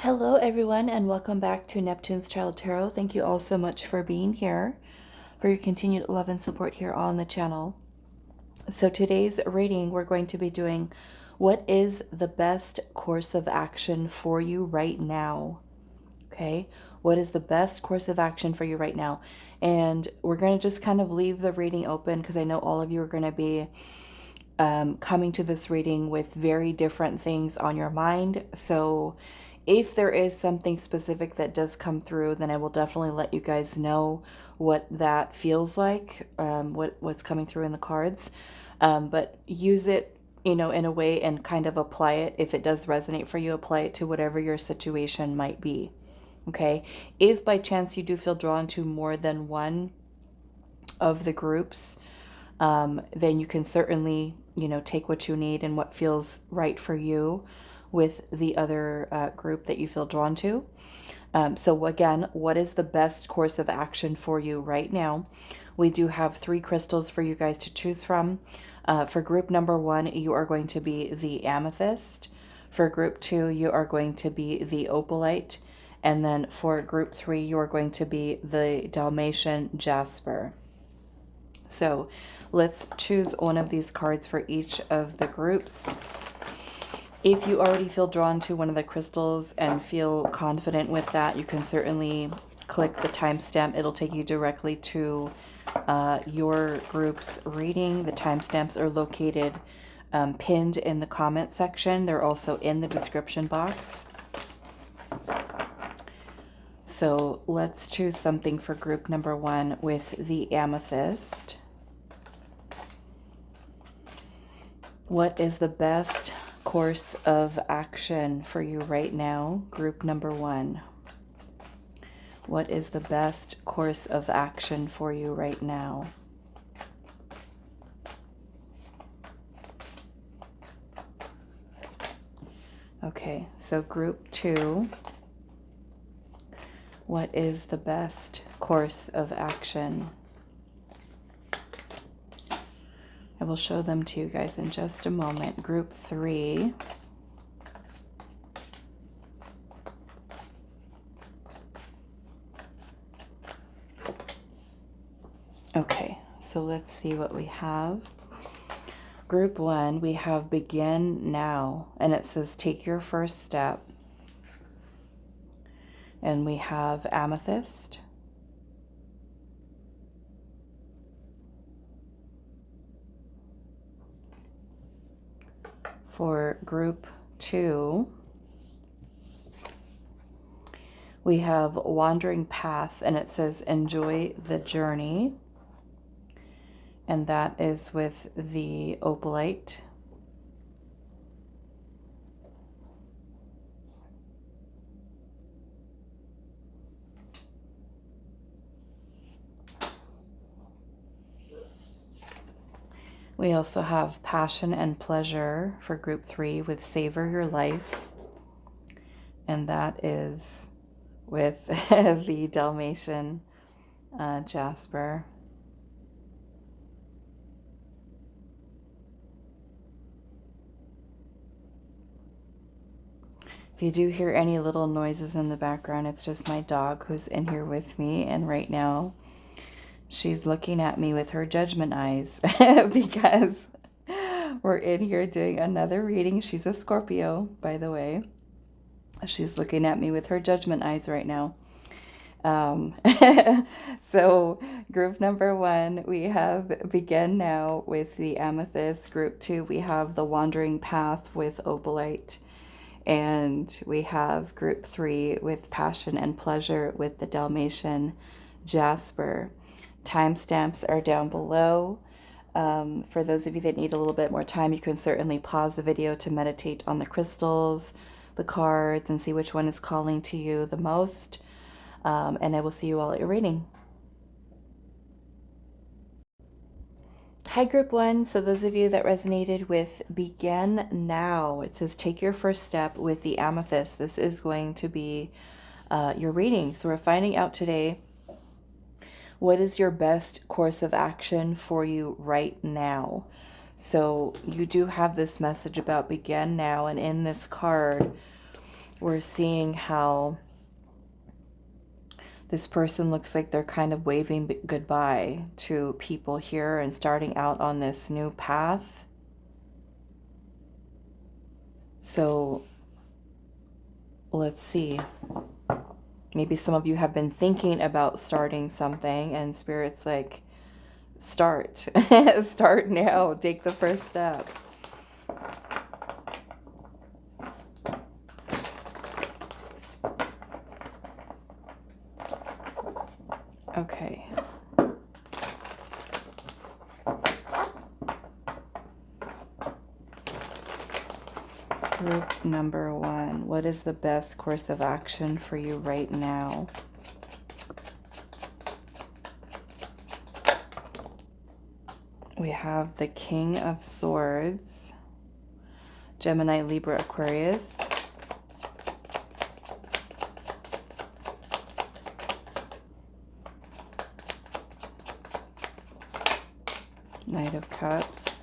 Hello everyone and welcome back to Neptune's Child Tarot. Thank you all so much for being here, for your continued love and support here on the channel. So today's reading, we're going to be doing what is the best course of action for you right now. Okay, what is the best course of action for you right now? And we're going to just kind of leave the reading open because I know all of you are going to be coming to this reading with very different things on your mind. So if there is something specific that does come through, then I will definitely let you guys know what that feels like, what's coming through in the cards. But use it, in a way and kind of apply it. If it does resonate for you, apply it to whatever your situation might be. Okay. If by chance you do feel drawn to more than one of the groups, then you can certainly, take what you need and what feels right for you with the other group that you feel drawn to. So again, what is the best course of action for you right now? We do have 3 crystals for you guys to choose from. For group number 1, you are going to be the Amethyst. For group 2, you are going to be the Opalite. And then for group 3, you are going to be the Dalmatian Jasper. So let's choose one of these cards for each of the groups. If you already feel drawn to one of the crystals and feel confident with that, you can certainly click the timestamp. It'll take you directly to your group's reading. The timestamps are located pinned in the comment section. They're also in the description box. So let's choose something for group number 1 with the Amethyst. What is the best course of action for you right now, group number 1? What is the best course of action for you right now? Okay, so group 2, what is the best course of action? I will show them to you guys in just a moment. Group 3. Okay, so let's see what we have. Group 1, we have begin now, and it says take your first step. And we have Amethyst. For group 2, we have Wandering Path, and it says enjoy the journey. And that is with the Opalite. We also have Passion and Pleasure for group 3 with Savor Your Life. And that is with the Dalmatian Jasper. If you do hear any little noises in the background, it's just my dog who's in here with me. And right now, she's looking at me with her judgment eyes because we're in here doing another reading. She's a Scorpio, by the way. She's looking at me with her judgment eyes right now. So group number 1, we have begin now with the Amethyst. Group 2, we have the Wandering Path with Opalite. And we have group 3 with Passion and Pleasure with the Dalmatian Jasper. Timestamps are down below. For those of you that need a little bit more time, you can certainly pause the video to meditate on the crystals, the cards, and see which one is calling to you the most. And I will see you all at your reading. Hi, group 1. So those of you that resonated with begin now, it says take your first step with the Amethyst. This is going to be your reading. So we're finding out today, what is your best course of action for you right now? So you do have this message about begin now, and in this card, we're seeing how this person looks like they're kind of waving goodbye to people here and starting out on this new path. So let's see. Maybe some of you have been thinking about starting something and Spirit's like, start. Start now. Take the first step. Okay. Group number 1. What is the best course of action for you right now? We have the King of Swords, Gemini, Libra, Aquarius. Knight of Cups,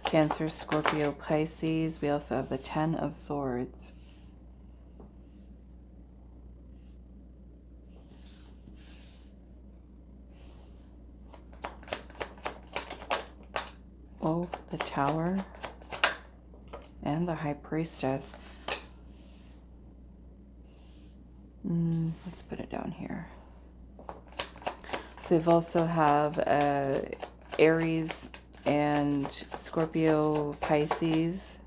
Cancer, Scorpio, Pisces. We also have the Ten of Swords. Oh, the Tower and the High Priestess. Let's put it down here. So we've also have Aries and Scorpio, Pisces.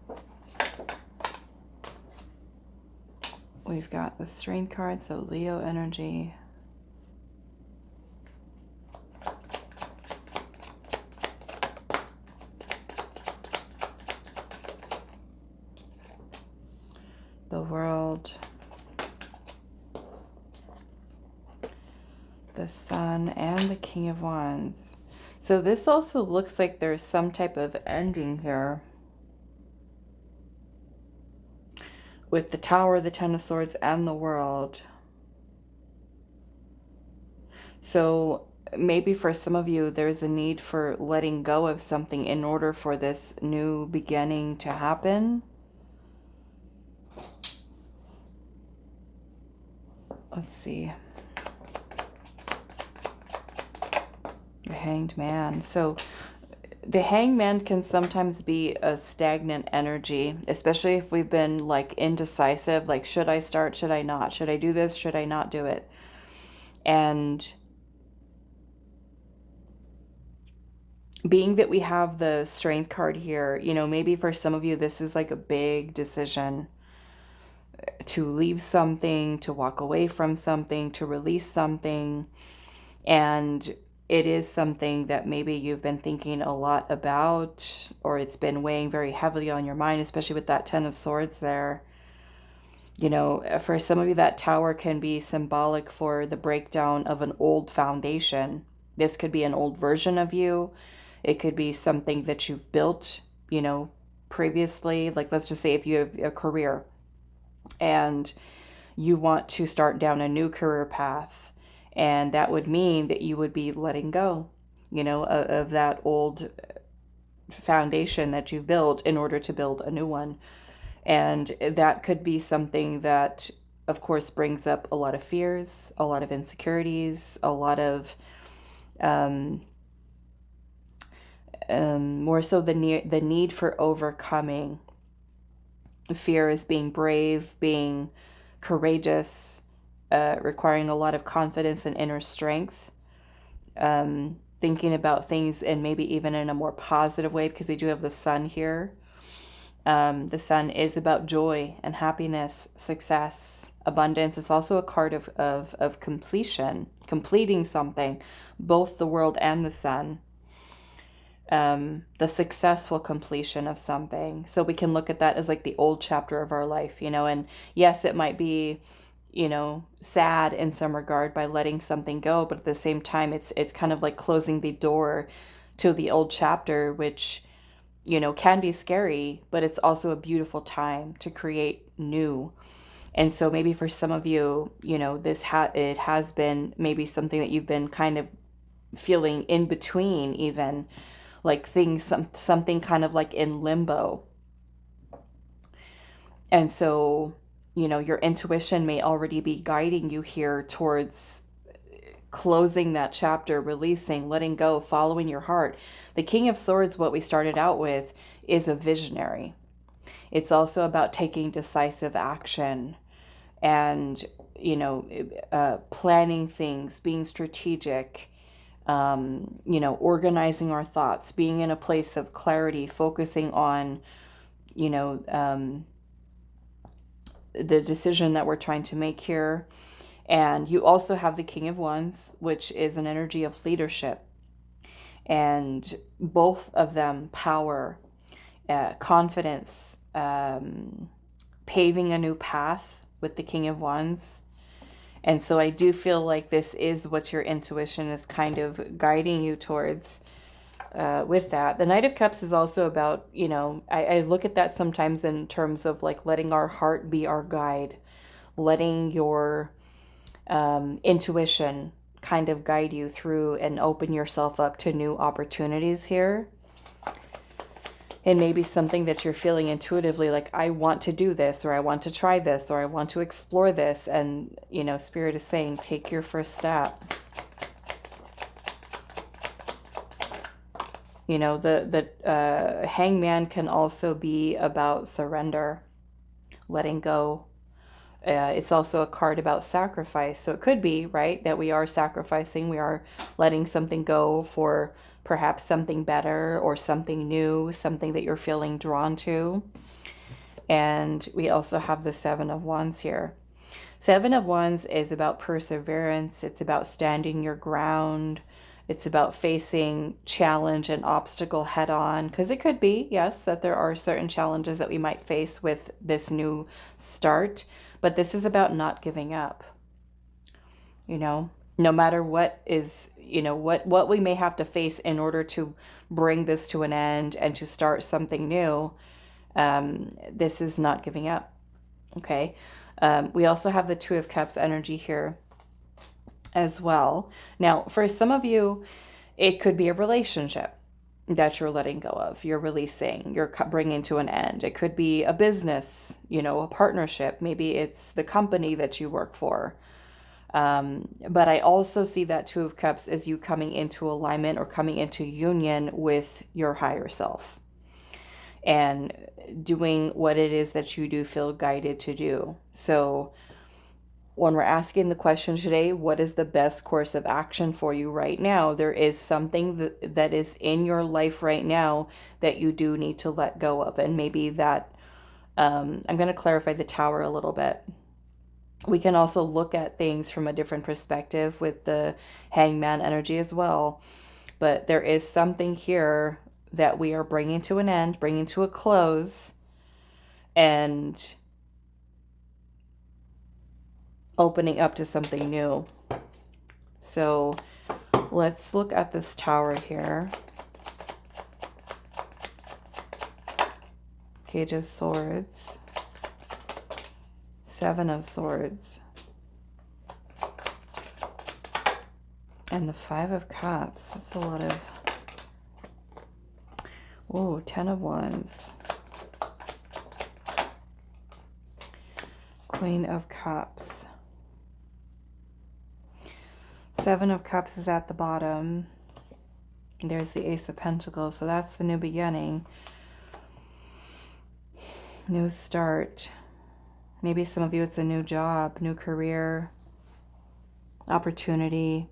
We've got the Strength card, so Leo energy. The World. The Sun and the King of Wands. So this also looks like there's some type of ending here with the Tower, the Ten of Swords, and the World. So maybe for some of you there's a need for letting go of something in order for this new beginning to happen. Let's see. The Hanged Man. So the Hanged Man can sometimes be a stagnant energy, especially if we've been like indecisive, like should I start, should I not, should I do this, should I not do it? And being that we have the Strength card here, you know, maybe for some of you this is like a big decision to leave something, to walk away from something, to release something. And it is something that maybe you've been thinking a lot about, or it's been weighing very heavily on your mind, especially with that Ten of Swords there. You know, for some of you, that Tower can be symbolic for the breakdown of an old foundation. This could be an old version of you. It could be something that you've built, you know, previously. Like, let's just say if you have a career and you want to start down a new career path, and that would mean that you would be letting go, you know, of that old foundation that you built in order to build a new one. And that could be something that, of course, brings up a lot of fears, a lot of insecurities, a lot of more so the need for overcoming. Fear is being brave, being courageous, requiring a lot of confidence and inner strength, thinking about things and maybe even in a more positive way, because we do have the Sun here. The Sun is about joy and happiness, success, abundance. It's also a card of completion, completing something, both the World and the Sun. The successful completion of something. So we can look at that as like the old chapter of our life, you know, and yes, it might be, you know, sad in some regard by letting something go, but at the same time, it's kind of like closing the door to the old chapter, which, you know, can be scary, but it's also a beautiful time to create new. And so maybe for some of you, you know, it has been maybe something that you've been kind of feeling in between, even like something kind of like in limbo. And so, your intuition may already be guiding you here towards closing that chapter, releasing, letting go, following your heart. The King of Swords, what we started out with, is a visionary. It's also about taking decisive action and, planning things, being strategic, organizing our thoughts, being in a place of clarity, focusing on, the decision that we're trying to make here. And you also have the King of Wands, which is an energy of leadership. And both of them power, confidence, paving a new path with the King of Wands. And so I do feel like this is what your intuition is kind of guiding you towards with that. The Knight of Cups is also about, I look at that sometimes in terms of like letting our heart be our guide, letting your intuition kind of guide you through and open yourself up to new opportunities here. And maybe something that you're feeling intuitively, like, I want to do this, or I want to try this, or I want to explore this. And, Spirit is saying, take your first step. The Hangman can also be about surrender, letting go. It's also a card about sacrifice. So it could be, right, that we are sacrificing. We are letting something go for perhaps something better or something new, something that you're feeling drawn to. And we also have the Seven of Wands here. Seven of Wands is about perseverance. It's about standing your ground. It's about facing challenge and obstacle head on. Because it could be, yes, that there are certain challenges that we might face with this new start. But this is about not giving up. No matter what is, what we may have to face in order to bring this to an end and to start something new, this is not giving up. Okay. We also have the Two of Cups energy here as well. Now, for some of you, it could be a relationship that you're letting go of, you're releasing, you're bringing to an end. It could be a business, a partnership. Maybe it's the company that you work for. But I also see that Two of Cups as you coming into alignment or coming into union with your higher self and doing what it is that you do feel guided to do. So when we're asking the question today, what is the best course of action for you right now? There is something that is in your life right now that you do need to let go of. And maybe that, I'm going to clarify the Tower a little bit. We can also look at things from a different perspective with the Hangman energy as well. But there is something here that we are bringing to an end, bringing to a close, and opening up to something new. So let's look at this Tower here. Page of Swords. Seven of Swords. And the Five of Cups. That's a lot of... Oh, Ten of Wands. Queen of Cups. Seven of Cups is at the bottom. There's the Ace of Pentacles. So that's the new beginning. New start. Maybe some of you, it's a new job, new career, opportunity.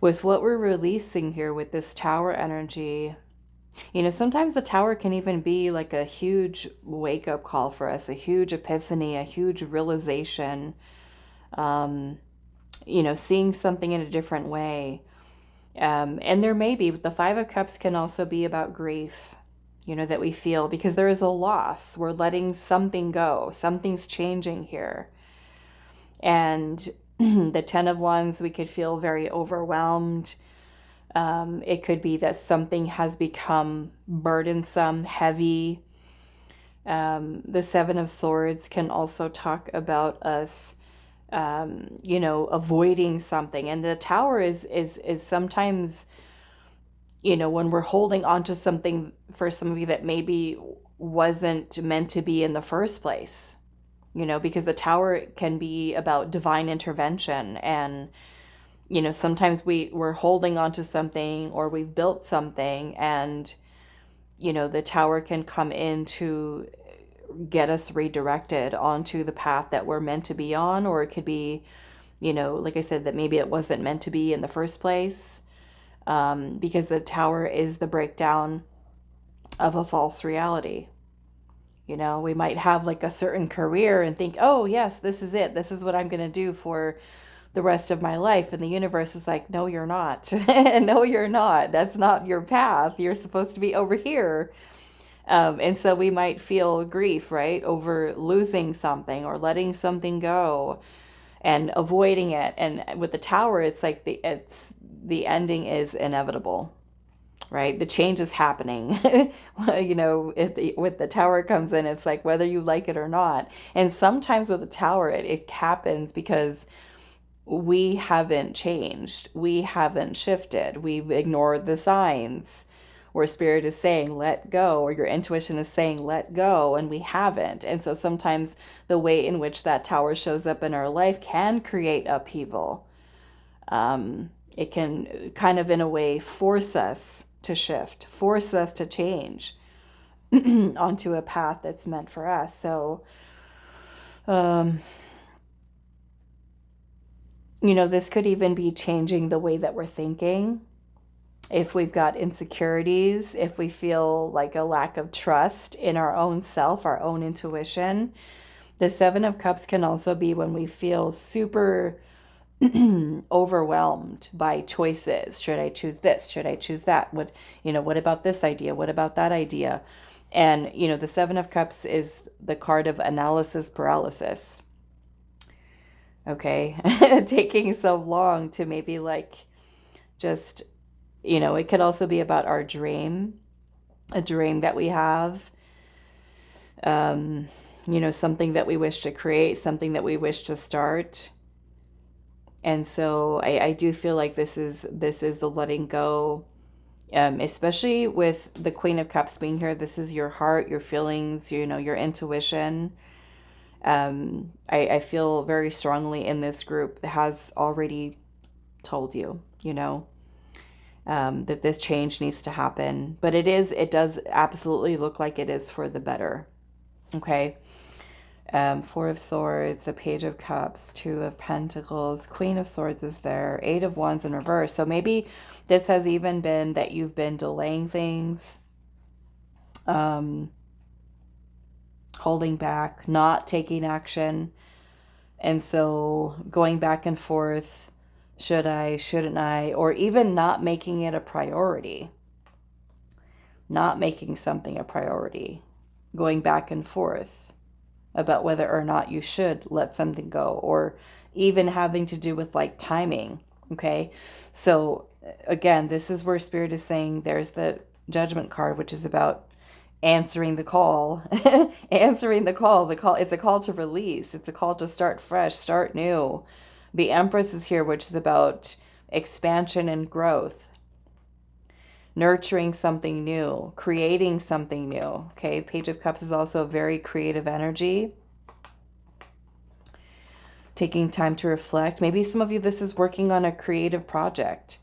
With what we're releasing here with this Tower energy, sometimes the Tower can even be like a huge wake-up call for us, a huge epiphany, a huge realization, seeing something in a different way. And there may be, the Five of Cups can also be about grief, that we feel because there is a loss. We're letting something go. Something's changing here. And the Ten of Wands, we could feel very overwhelmed. It could be that something has become burdensome, heavy. The Seven of Swords can also talk about us you know, avoiding something. And the Tower is sometimes, you know, when we're holding on to something for some of you that maybe wasn't meant to be in the first place, you know, because the Tower can be about divine intervention. And, you know, sometimes we're holding on to something, or we've built something, and, you know, the Tower can come in to get us redirected onto the path that we're meant to be on. Or it could be, you know, like I said, that maybe it wasn't meant to be in the first place, because the Tower is the breakdown of a false reality. You know, we might have like a certain career and think, oh, yes, this is it. This is what I'm going to do for the rest of my life. And the universe is like, no, you're not. No, you're not. That's not your path. You're supposed to be over here. And so we might feel grief, right, over losing something or letting something go and avoiding it. And with the Tower, it's like the ending is inevitable. Right? The change is happening. You know, with the Tower comes in, it's like whether you like it or not. And sometimes with the Tower, it happens because we haven't changed. We haven't shifted. We've ignored the signs where Spirit is saying, let go, or your intuition is saying, let go, and we haven't. And so sometimes the way in which that Tower shows up in our life can create upheaval. It can kind of, in a way, force us to shift, force us to change onto a path that's meant for us. So, you know, this could even be changing the way that we're thinking. If we've got insecurities, if we feel like a lack of trust in our own self, our own intuition. The Seven of Cups can also be when we feel super overwhelmed by choices. Should I choose this? Should I choose that? What, you know, what about this idea? What about that idea? And, you know, the Seven of Cups is the card of analysis paralysis. Okay. Taking so long to maybe like just, you know, it could also be about our dream, a dream that we have, you know, something that we wish to create, something that we wish to start. And so I do feel like this is the letting go, especially with the Queen of Cups being here. This is your heart, your feelings, you know, your intuition. I feel very strongly in this group has already told you, you know, that this change needs to happen. But it does absolutely look like it is for the better. Okay. Four of Swords, the Page of Cups, Two of Pentacles, Queen of Swords is there, Eight of Wands in reverse. So maybe this has even been that you've been delaying things, holding back, not taking action. And so going back and forth, should I, shouldn't I, or even not making it a priority, not making something a priority, going back and forth about whether or not you should let something go, or even having to do with like timing. Okay. So again, this is where Spirit is saying there's the Judgment card, which is about answering the call, answering the call, it's a call to release. It's a call to start fresh, start new. The Empress is here, which is about expansion and growth, nurturing something new, creating something new. Okay, Page of Cups is also a very creative energy. Taking time to reflect. Maybe some of you, this is working on a creative project.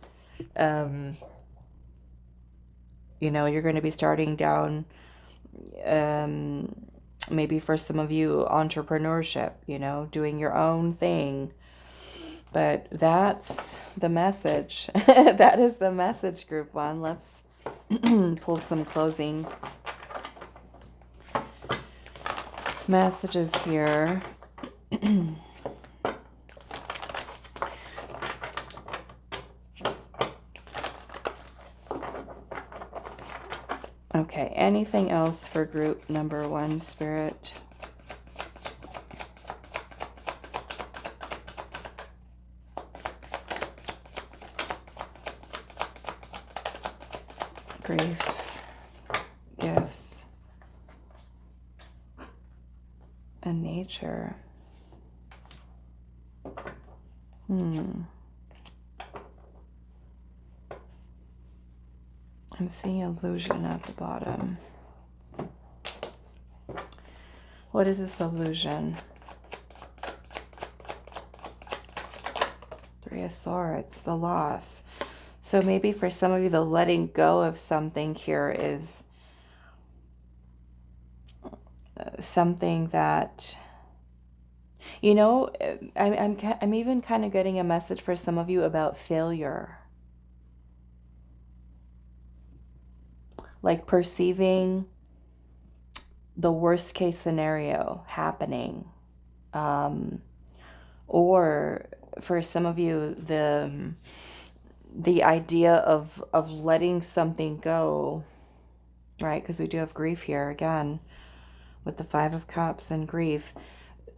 You know, you're going to be starting down, maybe for some of you, entrepreneurship, you know, doing your own thing. But that's the message. That is the message, Group 1. Let's pull some closing messages here. Okay, anything else for group number 1, Spirit? Grief, gifts, and nature. I'm seeing illusion at the bottom. What is this illusion? Three of Swords, the loss. So maybe for some of you, the letting go of something here is something that, you know, I'm even kind of getting a message for some of you about failure. Like perceiving the worst case scenario happening. Or for some of you, the idea of letting something go, right? Because we do have grief here again with the Five of Cups and grief,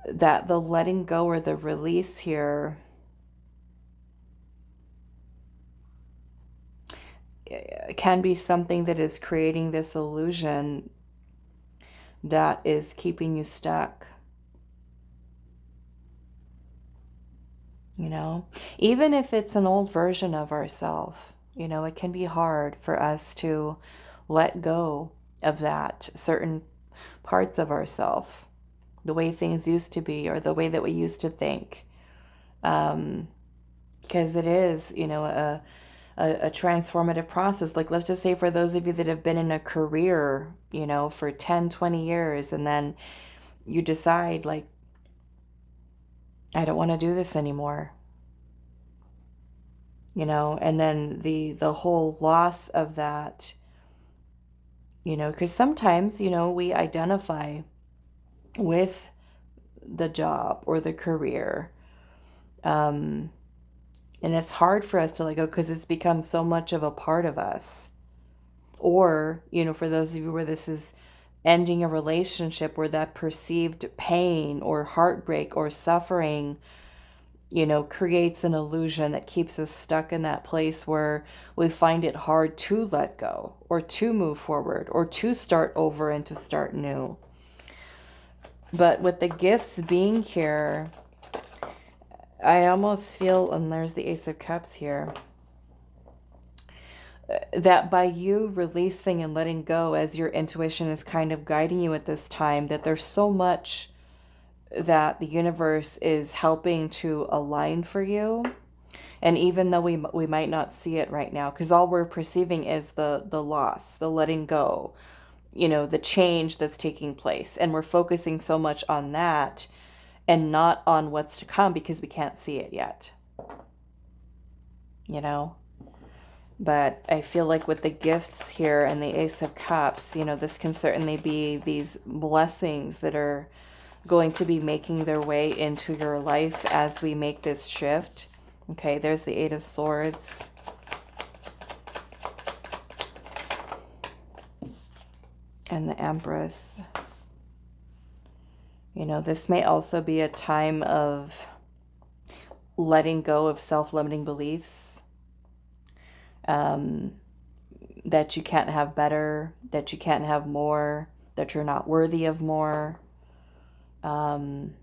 that the letting go or the release here can be something that is creating this illusion that is keeping you stuck. You know, even if it's an old version of ourselves, you know, it can be hard for us to let go of that certain parts of ourselves, the way things used to be or the way that we used to think. Because it is, you know, a transformative process. Like, let's just say for those of you that have been in a career, you know, for 10, 20 years, and then you decide, like, I don't want to do this anymore. You know, and then the whole loss of that, you know, because sometimes, you know, we identify with the job or the career. And it's hard for us to let go because it's become so much of a part of us. Or, you know, for those of you where this is ending a relationship, where that perceived pain or heartbreak or suffering, you know, creates an illusion that keeps us stuck in that place where we find it hard to let go or to move forward or to start over and to start new. But with the gifts being here, I almost feel, and there's the Ace of Cups here, that by you releasing and letting go as your intuition is kind of guiding you at this time, that there's so much that the universe is helping to align for you. And even though we might not see it right now, because all we're perceiving is the loss, the letting go, you know, the change that's taking place. And we're focusing so much on that and not on what's to come because we can't see it yet, you know. But I feel like with the gifts here and the Ace of Cups, you know, this can certainly be these blessings that are going to be making their way into your life as we make this shift. Okay, there's the Eight of Swords. And the Empress. You know, this may also be a time of letting go of self-limiting beliefs. That you can't have better, that you can't have more, that you're not worthy of more. You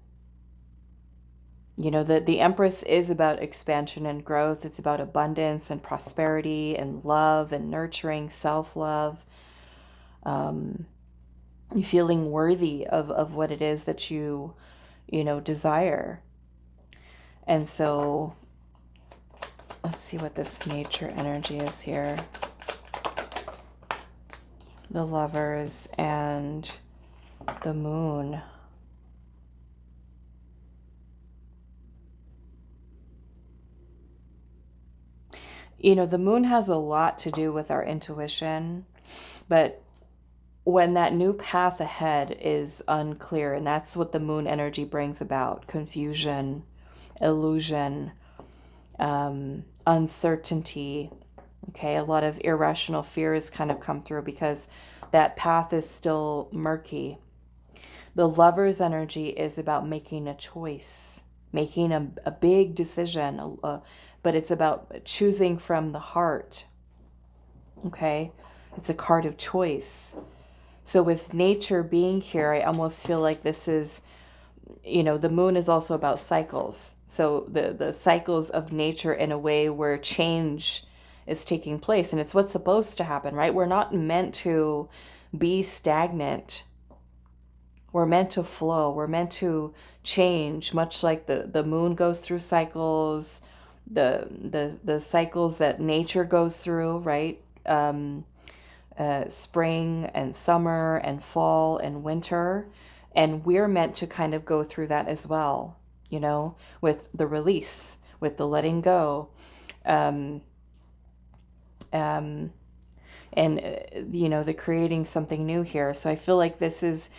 know, the Empress is about expansion and growth. It's about abundance and prosperity and love and nurturing, self-love. You feeling worthy of what it is that you know, desire. And so let's see what this nature energy is here. The Lovers and the Moon. You know, the Moon has a lot to do with our intuition, but when that new path ahead is unclear, and that's what the Moon energy brings about, confusion, illusion, uncertainty, okay, a lot of irrational fears kind of come through because that path is still murky. The Lover's energy is about making a choice, making a big decision, but it's about choosing from the heart, okay? It's a card of choice. So with nature being here, I almost feel like this is you know, the moon is also about cycles. So the cycles of nature in a way where change is taking place, and it's what's supposed to happen, right? We're not meant to be stagnant. We're meant to flow. We're meant to change, much like the moon goes through cycles, the cycles that nature goes through, right? Spring and summer and fall and winter. And we're meant to kind of go through that as well, you know, with the release, with the letting go. Um, um, and, you know, the creating something new here. So I feel like this is,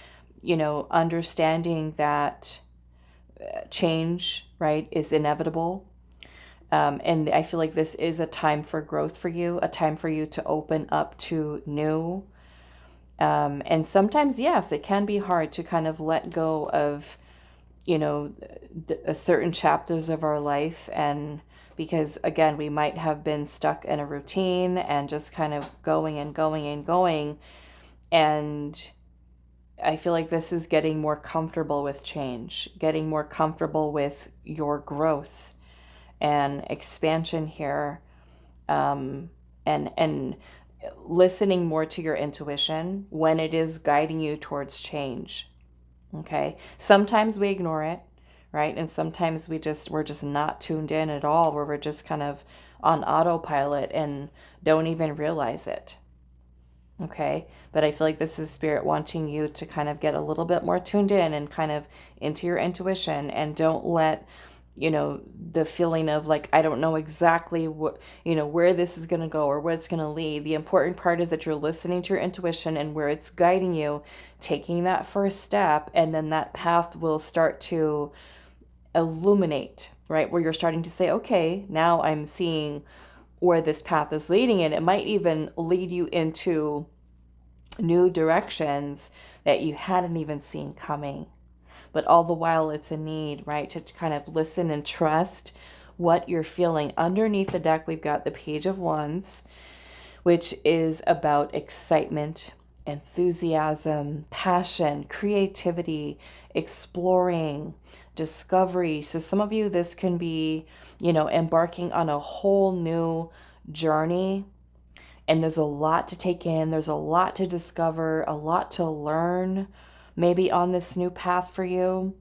you know, understanding that change, right, is inevitable. And I feel like this is a time for growth for you, a time for you to open up to new. And sometimes, yes, it can be hard to kind of let go of, you know, certain chapters of our life. And because, again, we might have been stuck in a routine and just kind of going and going and going. And I feel like this is getting more comfortable with change, getting more comfortable with your growth and expansion here, and listening more to your intuition when it is guiding you towards change. Okay, sometimes we ignore it, right? And sometimes we're just not tuned in at all, where we're just kind of on autopilot and don't even realize it. Okay, but I feel like this is spirit wanting you to kind of get a little bit more tuned in and kind of into your intuition, and don't let, you know, the feeling of like, I don't know exactly what, you know, where this is going to go or where it's going to lead. The important part is that you're listening to your intuition and where it's guiding you, taking that first step, and then that path will start to illuminate, right? Where you're starting to say, okay, now I'm seeing where this path is leading, and it might even lead you into new directions that you hadn't even seen coming. But all the while, it's a need, right, to kind of listen and trust what you're feeling. Underneath the deck, we've got the Page of Wands, which is about excitement, enthusiasm, passion, creativity, exploring, discovery. So some of you, this can be, you know, embarking on a whole new journey. And there's a lot to take in. There's a lot to discover, a lot to learn, maybe on this new path for you.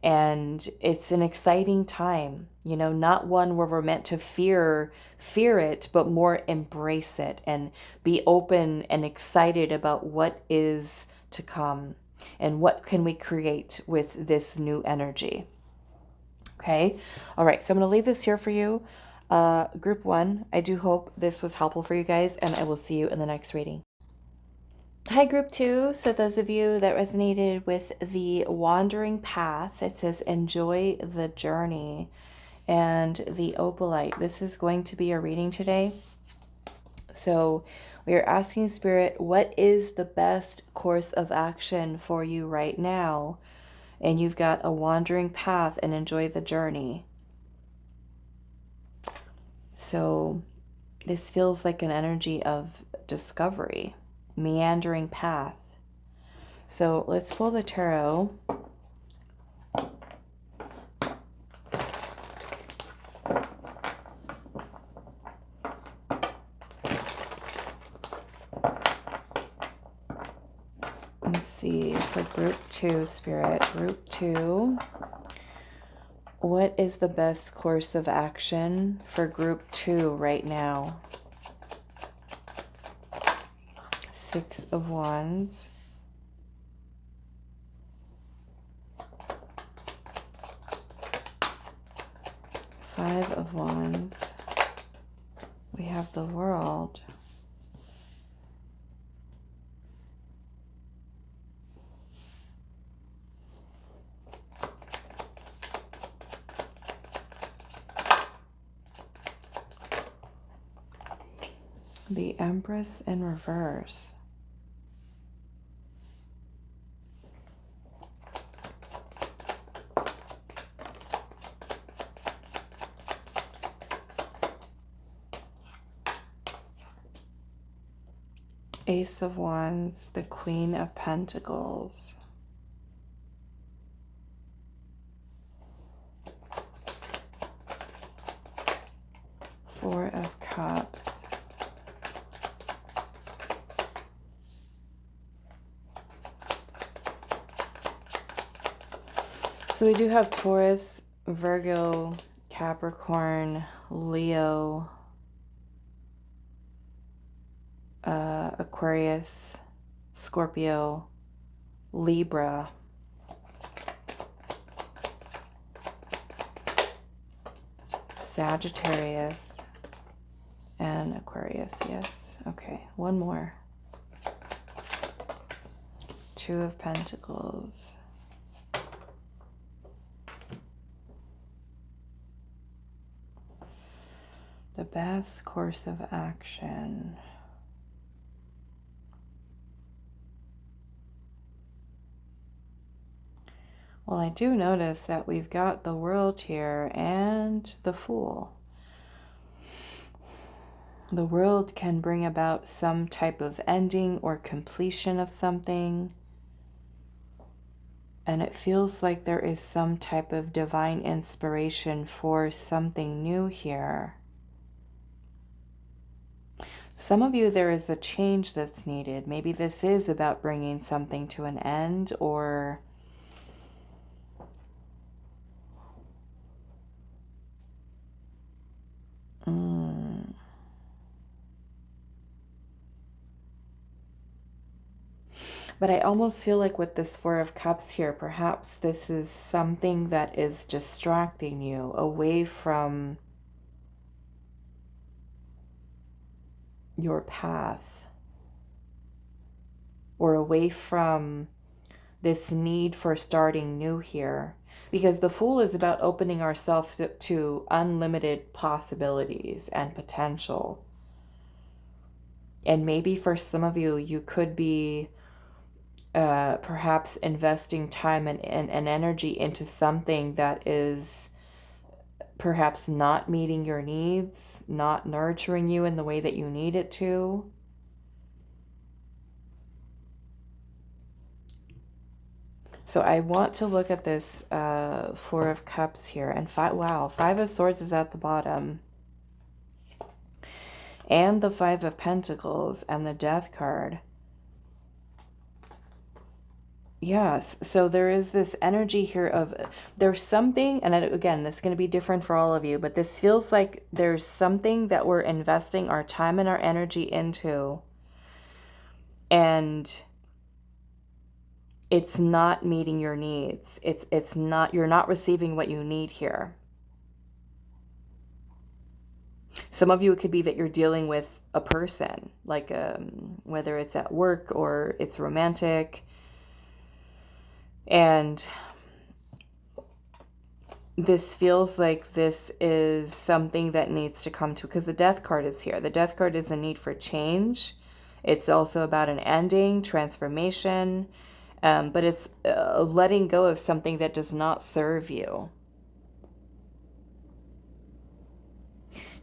And it's an exciting time, you know, not one where we're meant to fear it, but more embrace it and be open and excited about what is to come and what can we create with this new energy. Okay. All right. So I'm going to leave this here for you. Group 1, I do hope this was helpful for you guys, and I will see you in the next reading. Hi, Group 2. So those of you that resonated with the wandering path, it says enjoy the journey, and the Opalite. This is going to be a reading today. So we are asking Spirit, what is the best course of action for you right now? And you've got a wandering path and enjoy the journey. So this feels like an energy of discovery, meandering path. So let's pull the tarot. Let's see, for Group 2, Spirit. Group 2. What is the best course of action for Group 2 right now? 6 of Wands. Five of Wands. We have the World. The Empress in reverse. Ace of Wands, the Queen of Pentacles. So we do have Taurus, Virgo, Capricorn, Leo, Aquarius, Scorpio, Libra, Sagittarius, and Aquarius. Yes. Okay. One more. Two of Pentacles. The best course of action. Well, I do notice that we've got the World here and the Fool. The World can bring about some type of ending or completion of something. And it feels like there is some type of divine inspiration for something new here. Some of you, there is a change that's needed. Maybe this is about bringing something to an end, or but I almost feel like with this Four of Cups here, perhaps this is something that is distracting you away from your path, or away from this need for starting new here. Because the Fool is about opening ourselves to unlimited possibilities and potential. And maybe for some of you, you could be perhaps investing time and energy into something that is perhaps not meeting your needs, not nurturing you in the way that you need it to. So I want to look at this Four of Cups here. And wow, Five of Swords is at the bottom. And the Five of Pentacles and the Death card. Yes, so there is this energy here of, there's something, and again, this is going to be different for all of you, but this feels like there's something that we're investing our time and our energy into, and it's not meeting your needs. It's not, you're not receiving what you need here. Some of you, it could be that you're dealing with a person, like whether it's at work or it's romantic. And this feels like this is something that needs to come to, because the Death card is here. The Death card is a need for change. It's also about an ending, transformation, but it's letting go of something that does not serve you.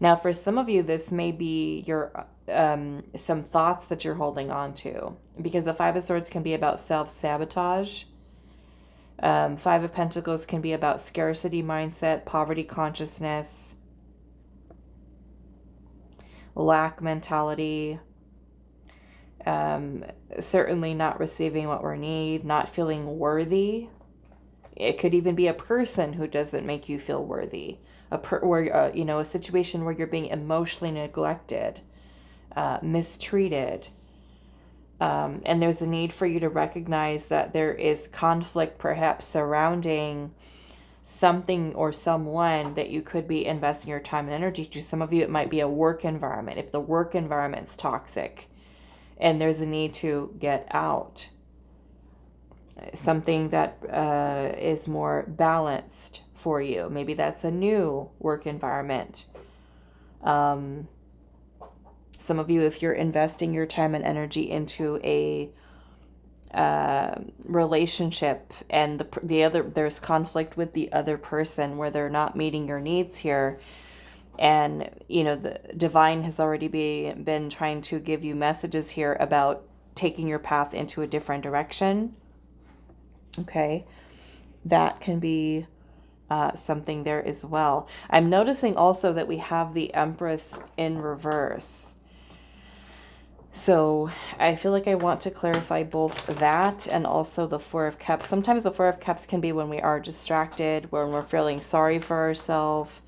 Now, for some of you, this may be your some thoughts that you're holding on to, because the Five of Swords can be about self-sabotage. Five of Pentacles can be about scarcity mindset, poverty consciousness, lack mentality, certainly not receiving what we need, not feeling worthy. It could even be a person who doesn't make you feel worthy, a situation where you're being emotionally neglected, mistreated. And there's a need for you to recognize that there is conflict perhaps surrounding something or someone that you could be investing your time and energy to. Some of you, it might be a work environment. If the work environment's toxic and there's a need to get out, something that is more balanced for you. Maybe that's a new work environment. Some of you, if you're investing your time and energy into a relationship and there's conflict with the other person where they're not meeting your needs here, and the divine has already been trying to give you messages here about taking your path into a different direction. Okay, that can be something there as well. I'm noticing also that we have the Empress in reverse. So I feel like I want to clarify both that and also the Four of Cups. Sometimes the Four of Cups can be when we are distracted, when we're feeling sorry for ourselves.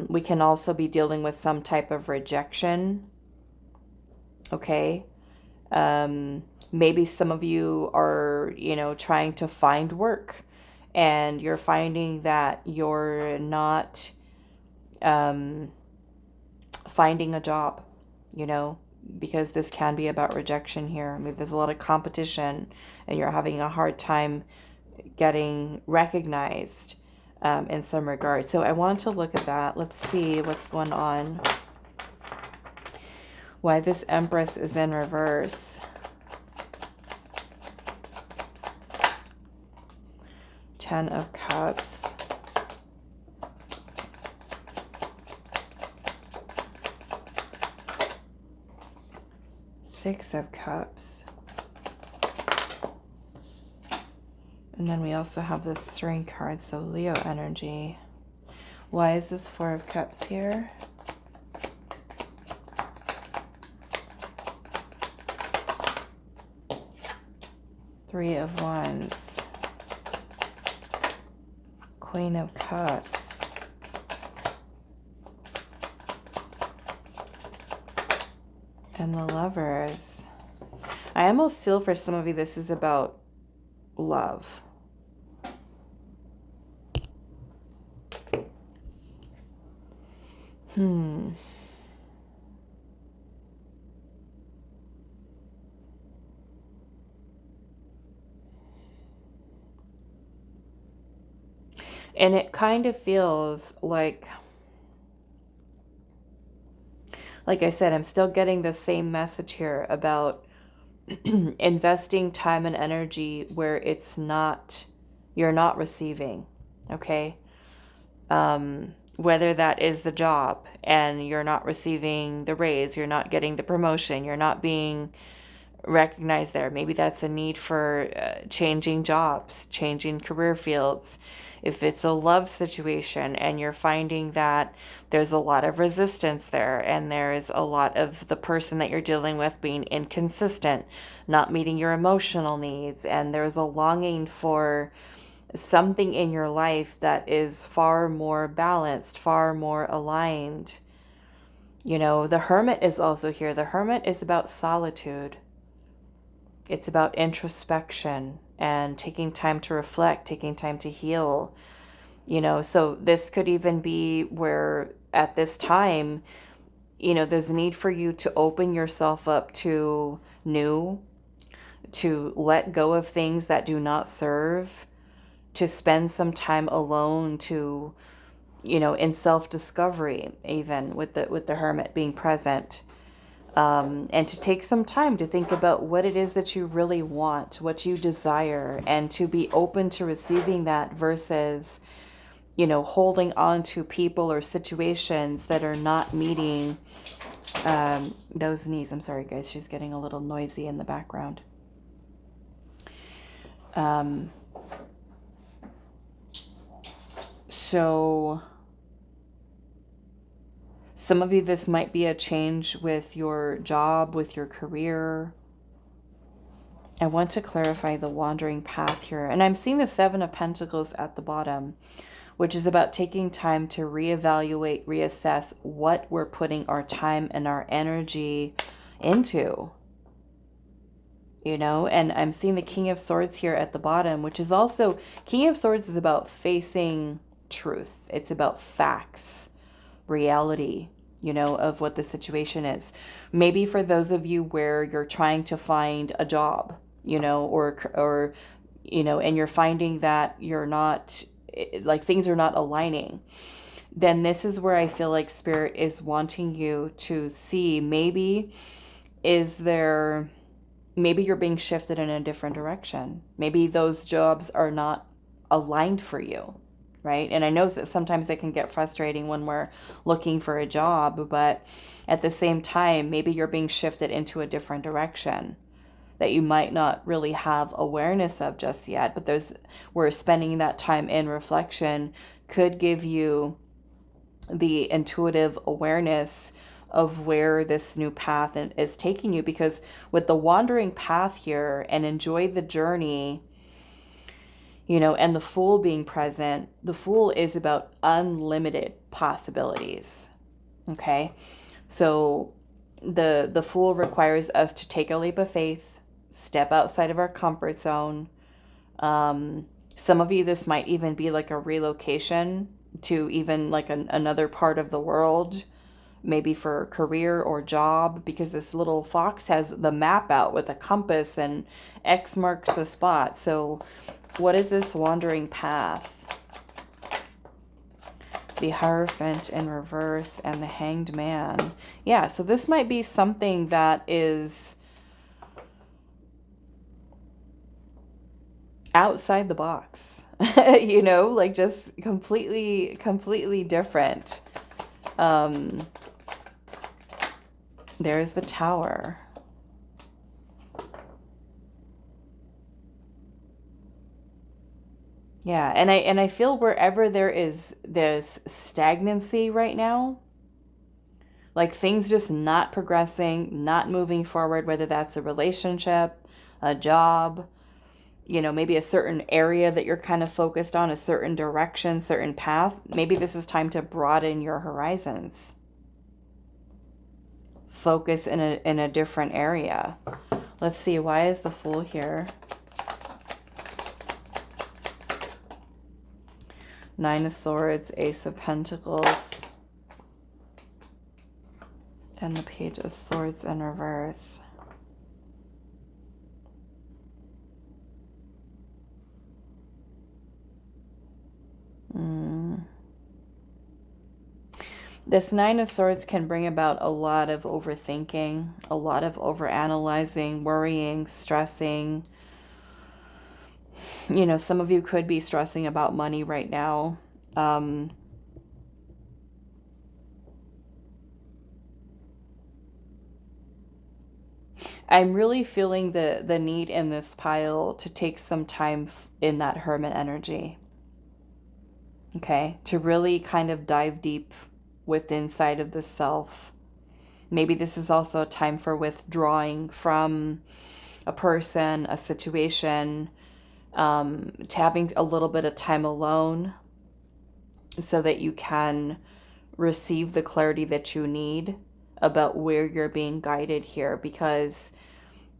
We can also be dealing with some type of rejection. Okay. Maybe some of you are, trying to find work and you're finding that you're not finding a job, because this can be about rejection here. I mean, there's a lot of competition and you're having a hard time getting recognized in some regard. So I wanted to look at that. Let's see what's going on. Why this Empress is in reverse. Ten of Cups. Six of Cups. And then we also have this Strength card, so Leo energy. Why is this Four of Cups here? Three of Wands. Queen of Cups. And the Lovers. I almost feel for some of you this is about love. And it kind of feels like I said, I'm still getting the same message here about investing time and energy where it's not, you're not receiving, okay? Whether that is the job and you're not receiving the raise, you're not getting the promotion, you're not being recognized there. Maybe that's a need for changing jobs, changing career fields. If it's a love situation and you're finding that there's a lot of resistance there and there's a lot of the person that you're dealing with being inconsistent, not meeting your emotional needs, and there's a longing for something in your life that is far more balanced, far more aligned. The Hermit is also here. The Hermit is about solitude. It's about introspection and taking time to reflect, taking time to heal. So this could even be where at this time, there's a need for you to open yourself up to new, to let go of things that do not serve, to spend some time alone, to, in self-discovery, even with the Hermit being present. And to take some time to think about what it is that you really want, what you desire, and to be open to receiving that versus, holding on to people or situations that are not meeting those needs. I'm sorry, guys. She's getting a little noisy in the background. So some of you, this might be a change with your job, with your career. I want to clarify the wandering path here. And I'm seeing the Seven of Pentacles at the bottom, which is about taking time to reevaluate, reassess what we're putting our time and our energy into. And I'm seeing the King of Swords here at the bottom, which is also, King of Swords is about facing truth. It's about facts, reality, of what the situation is. Maybe for those of you where you're trying to find a job, or and you're finding that you're not, like, things are not aligning, then this is where I feel like Spirit is wanting you to see, maybe you're being shifted in a different direction. Maybe those jobs are not aligned for you. Right? And I know that sometimes it can get frustrating when we're looking for a job, but at the same time, maybe you're being shifted into a different direction that you might not really have awareness of just yet. But where spending that time in reflection could give you the intuitive awareness of where this new path is taking you, because with the wandering path here and enjoy the journey, you know, and the Fool being present, the Fool is about unlimited possibilities. Okay. So the Fool requires us to take a leap of faith, step outside of our comfort zone. Some of you, this might even be like a relocation to even like another part of the world, maybe for career or job, because this little fox has the map out with a compass and X marks the spot. So what is this wandering path? The Hierophant in reverse and the Hanged Man. Yeah, so this might be something that is outside the box, you know, like just completely different. There's the Tower. Yeah, and I feel wherever there is this stagnancy right now, like things just not progressing, not moving forward, whether that's a relationship, a job, you know, maybe a certain area that you're kind of focused on, a certain direction, certain path. Maybe this is time to broaden your horizons. Focus in a different area. Let's see, why is the Fool here? Nine of Swords, Ace of Pentacles, and the Page of Swords in reverse. This Nine of Swords can bring about a lot of overthinking, a lot of overanalyzing, worrying, stressing. You know, some of you could be stressing about money right now. I'm really feeling the need in this pile to take some time in that Hermit energy. Okay, to really kind of dive deep within inside of the self. Maybe this is also a time for withdrawing from a person, a situation, to having a little bit of time alone so that you can receive the clarity that you need about where you're being guided here. Because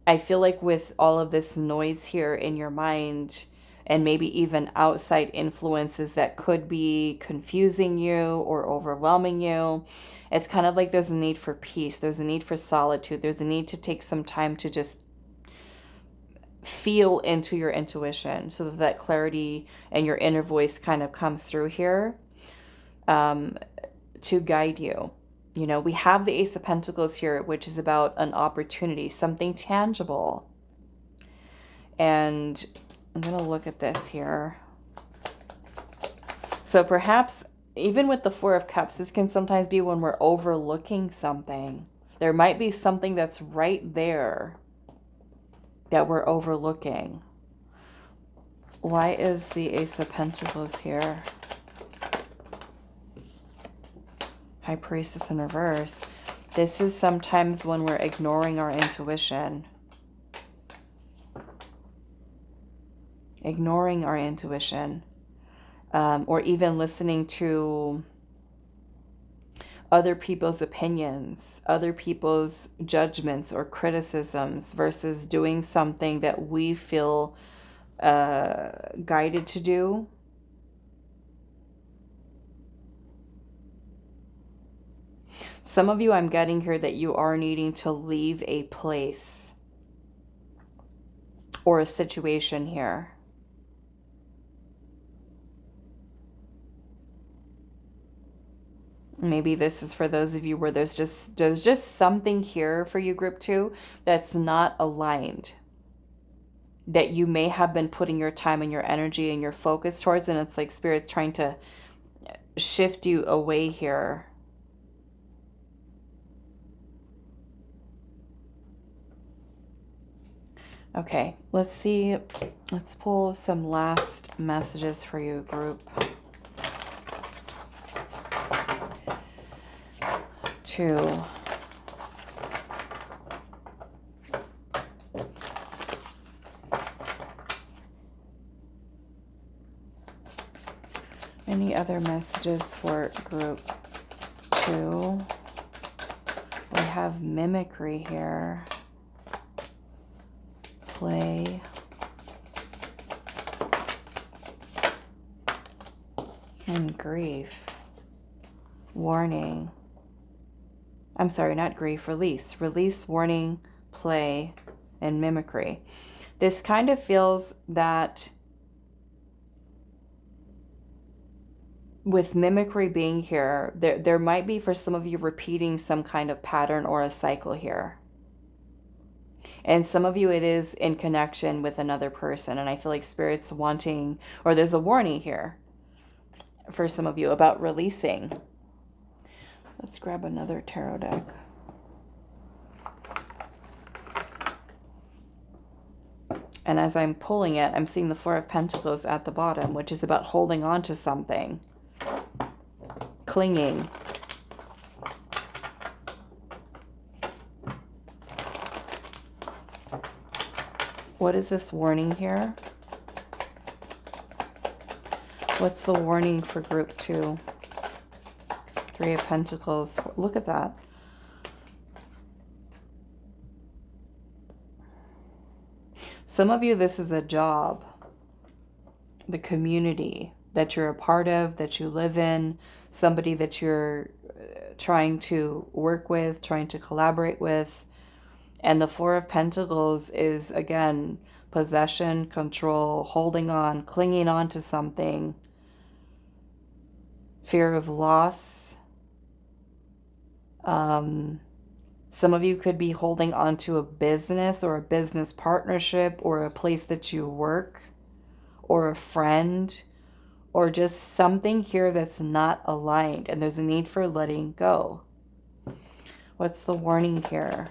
I feel like with all of this noise here in your mind, and maybe even outside influences that could be confusing you or overwhelming you, it's kind of like there's a need for peace. There's a need for solitude. There's a need to take some time to just feel into your intuition so that clarity and your inner voice kind of comes through here to guide you. You know, we have the Ace of Pentacles here, which is about an opportunity, something tangible. And I'm going to look at this here. So perhaps even with the Four of Cups, this can sometimes be when we're overlooking something. There might be something that's right there that we're overlooking. Why is the Ace of Pentacles here? High Priestess in reverse. This is sometimes when we're ignoring our intuition. Ignoring our intuition. Or even listening to other people's opinions, other people's judgments or criticisms versus doing something that we feel guided to do. Some of you, I'm getting here that you are needing to leave a place or a situation here. Maybe this is for those of you where there's just something here for you, group 2, that's not aligned, that you may have been putting your time and your energy and your focus towards, and it's like Spirit's trying to shift you away here. Okay, let's see. Let's pull some last messages for you, group 2. Any other messages for group 2? We have mimicry here. Play. And grief. Warning. I'm sorry, not grief. Release. Release, warning, play, and mimicry. This kind of feels that with mimicry being here, there might be for some of you repeating some kind of pattern or a cycle here. And some of you, it is in connection with another person. And I feel like Spirit's wanting, or there's a warning here for some of you about releasing. Let's grab another tarot deck. And as I'm pulling it, I'm seeing the Four of Pentacles at the bottom, which is about holding on to something. Clinging. What is this warning here? What's the warning for group 2? Three of Pentacles. Look at that. Some of you, this is a job, the community that you're a part of, that you live in, somebody that you're trying to work with, trying to collaborate with. And the Four of Pentacles is, again, possession, control, holding on, clinging on to something, fear of loss. Some of you could be holding on to a business or a business partnership or a place that you work or a friend or just something here that's not aligned, and there's a need for letting go. What's the warning here?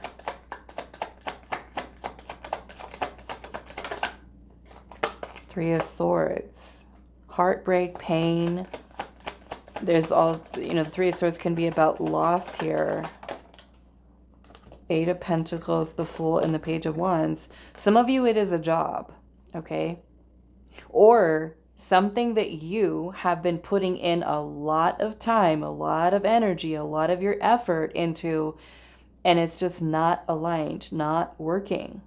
Three of Swords. Heartbreak, pain. There's all, the Three of Swords can be about loss here. Eight of Pentacles, the Fool, and the Page of Wands. Some of you, it is a job, okay? Or something that you have been putting in a lot of time, a lot of energy, a lot of your effort into, and it's just not aligned, not working.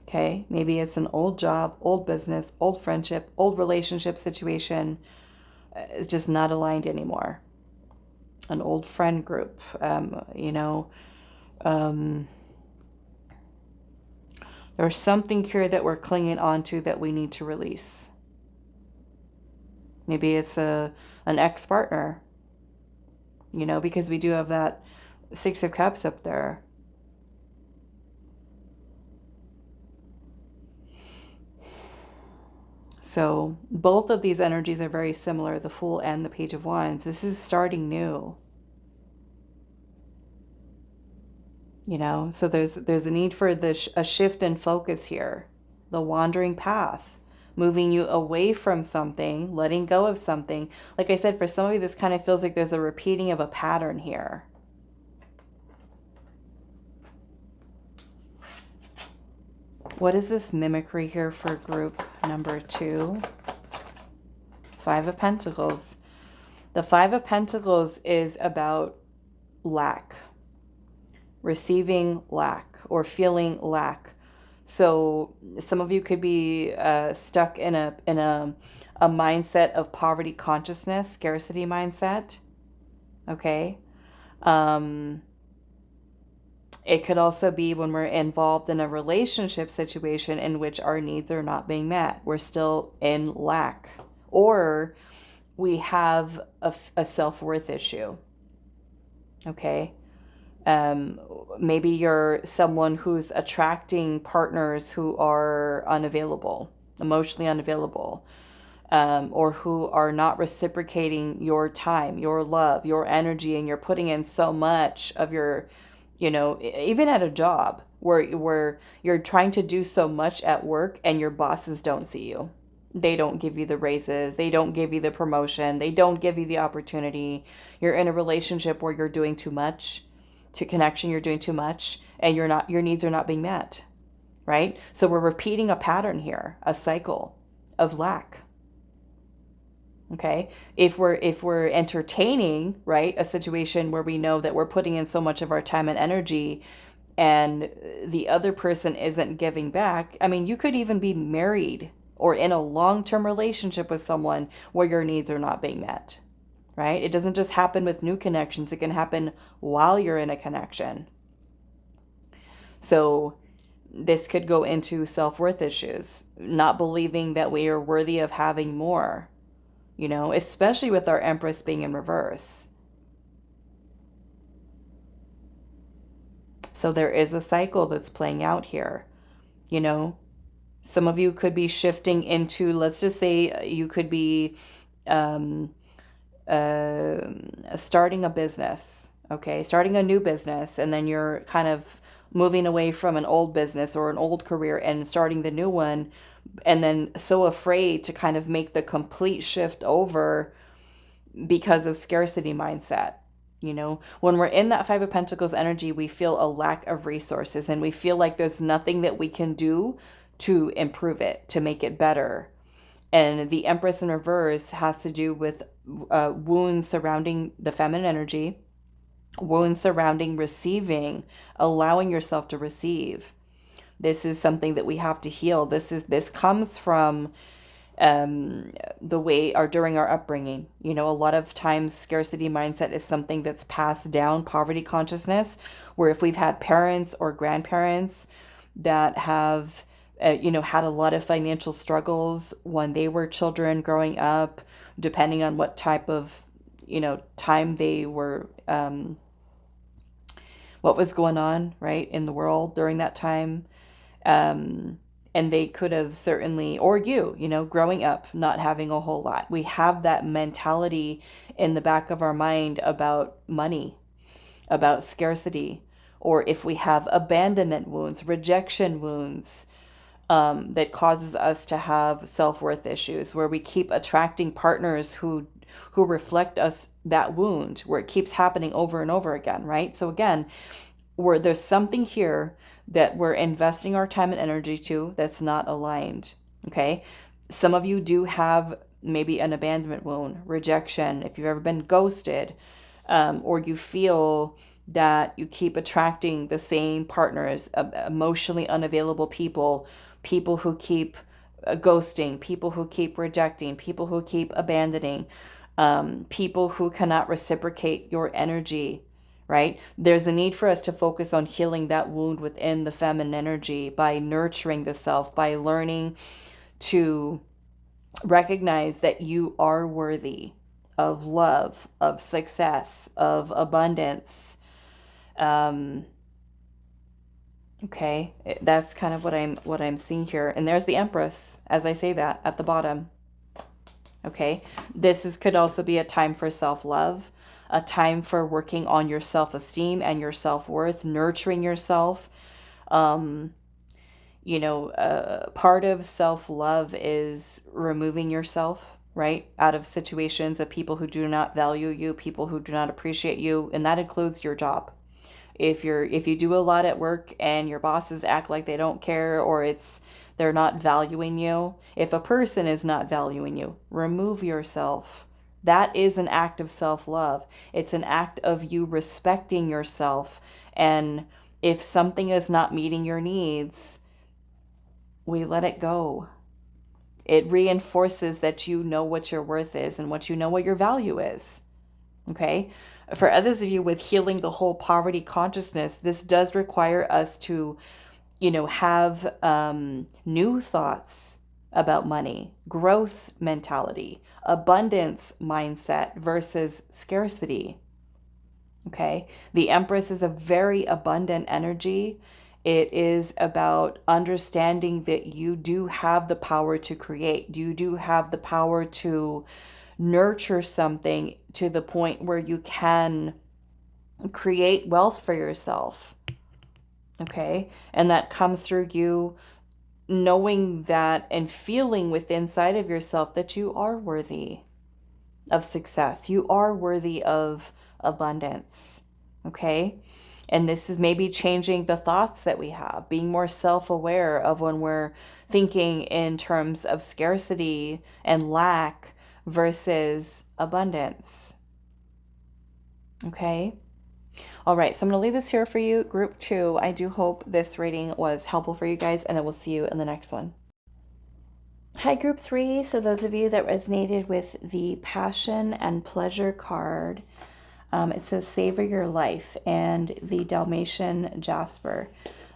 Okay, maybe it's an old job, old business, old friendship, old relationship situation. Is just not aligned anymore. An old friend group, there's something here that we're clinging on to that we need to release. Maybe it's an ex-partner, because we do have that Six of Cups up there. So both of these energies are very similar, the Fool and the Page of Wands. This is starting new. So there's a need for a shift in focus here. The wandering path, moving you away from something, letting go of something. Like I said, for some of you, this kind of feels like there's a repeating of a pattern here. What is this mimicry here for group number 2? Five of Pentacles. The Five of Pentacles is about lack, receiving lack or feeling lack. So some of you could be stuck in a mindset of poverty consciousness, scarcity mindset. Okay. It could also be when we're involved in a relationship situation in which our needs are not being met. We're still in lack. Or we have a self-worth issue. Okay. Maybe you're someone who's attracting partners who are unavailable, emotionally unavailable, or who are not reciprocating your time, your love, your energy, and you're putting in so much of your, even at a job where you're trying to do so much at work and your bosses don't see you. They don't give you the raises. They don't give you the promotion. They don't give you the opportunity. You're in a relationship where you're doing too much. To connection, you're doing too much, and your needs are not being met. right? So we're repeating a pattern here, a cycle of lack. Okay. If we're entertaining, right, a situation where we know that we're putting in so much of our time and energy and the other person isn't giving back. I mean, you could even be married or in a long-term relationship with someone where your needs are not being met, right? It doesn't just happen with new connections. It can happen while you're in a connection. So this could go into self-worth issues, not believing that we are worthy of having more, especially with our Empress being in reverse. So there is a cycle that's playing out here. Some of you could be shifting into, let's just say you could be starting a business, okay? Starting a new business, and then you're kind of moving away from an old business or an old career and starting the new one, and then so afraid to kind of make the complete shift over because of scarcity mindset. When we're in that Five of Pentacles energy, we feel a lack of resources and we feel like there's nothing that we can do to improve it, to make it better. And the Empress in reverse has to do with wounds surrounding the feminine energy, wounds surrounding receiving, allowing yourself to receive. This is something that we have to heal. This comes from the way or during our upbringing. A lot of times scarcity mindset is something that's passed down, poverty consciousness, where if we've had parents or grandparents that have had a lot of financial struggles when they were children growing up, depending on what type of time they were, what was going on right in the world during that time. And they could have certainly, or growing up, not having a whole lot. We have that mentality in the back of our mind about money, about scarcity, or if we have abandonment wounds, rejection wounds, that causes us to have self-worth issues, where we keep attracting partners who reflect us that wound, where it keeps happening over and over again, right? So again, where there's something here that we're investing our time and energy to that's not aligned, okay? Some of you do have maybe an abandonment wound, rejection, if you've ever been ghosted, or you feel that you keep attracting the same partners, emotionally unavailable people who keep ghosting, people who keep rejecting, people who keep abandoning, people who cannot reciprocate your energy, right? There's a need for us to focus on healing that wound within the feminine energy by nurturing the self, by learning to recognize that you are worthy of love, of success, of abundance. Okay, that's kind of what I'm seeing here. And there's the Empress, as I say that, at the bottom. Okay, could also be a time for self-love, a time for working on your self-esteem and your self-worth, nurturing yourself. Part of self-love is removing yourself, right, out of situations of people who do not value you, people who do not appreciate you, and that includes your job. If you do a lot at work and your bosses act like they don't care, or they're not valuing you, if a person is not valuing you, remove yourself. That is an act of self-love. It's an act of you respecting yourself. And if something is not meeting your needs, we let it go. It reinforces that you know what your worth is and what your value is. Okay? For others of you with healing the whole poverty consciousness, this does require us to, have new thoughts about money, growth mentality, abundance mindset versus scarcity. Okay? The Empress is a very abundant energy. It is about understanding that you do have the power to create. You do have the power to nurture something to the point where you can create wealth for yourself. Okay? And that comes through you knowing that and feeling within inside of yourself that you are worthy of success. You are worthy of abundance. Okay? And this is maybe changing the thoughts that we have, being more self-aware of when we're thinking in terms of scarcity and lack versus abundance. Okay? All right, so I'm going to leave this here for you, group 2. I do hope this reading was helpful for you guys, and I will see you in the next one. Hi, group 3. So those of you that resonated with the passion and pleasure card, it says savor your life, and the Dalmatian Jasper.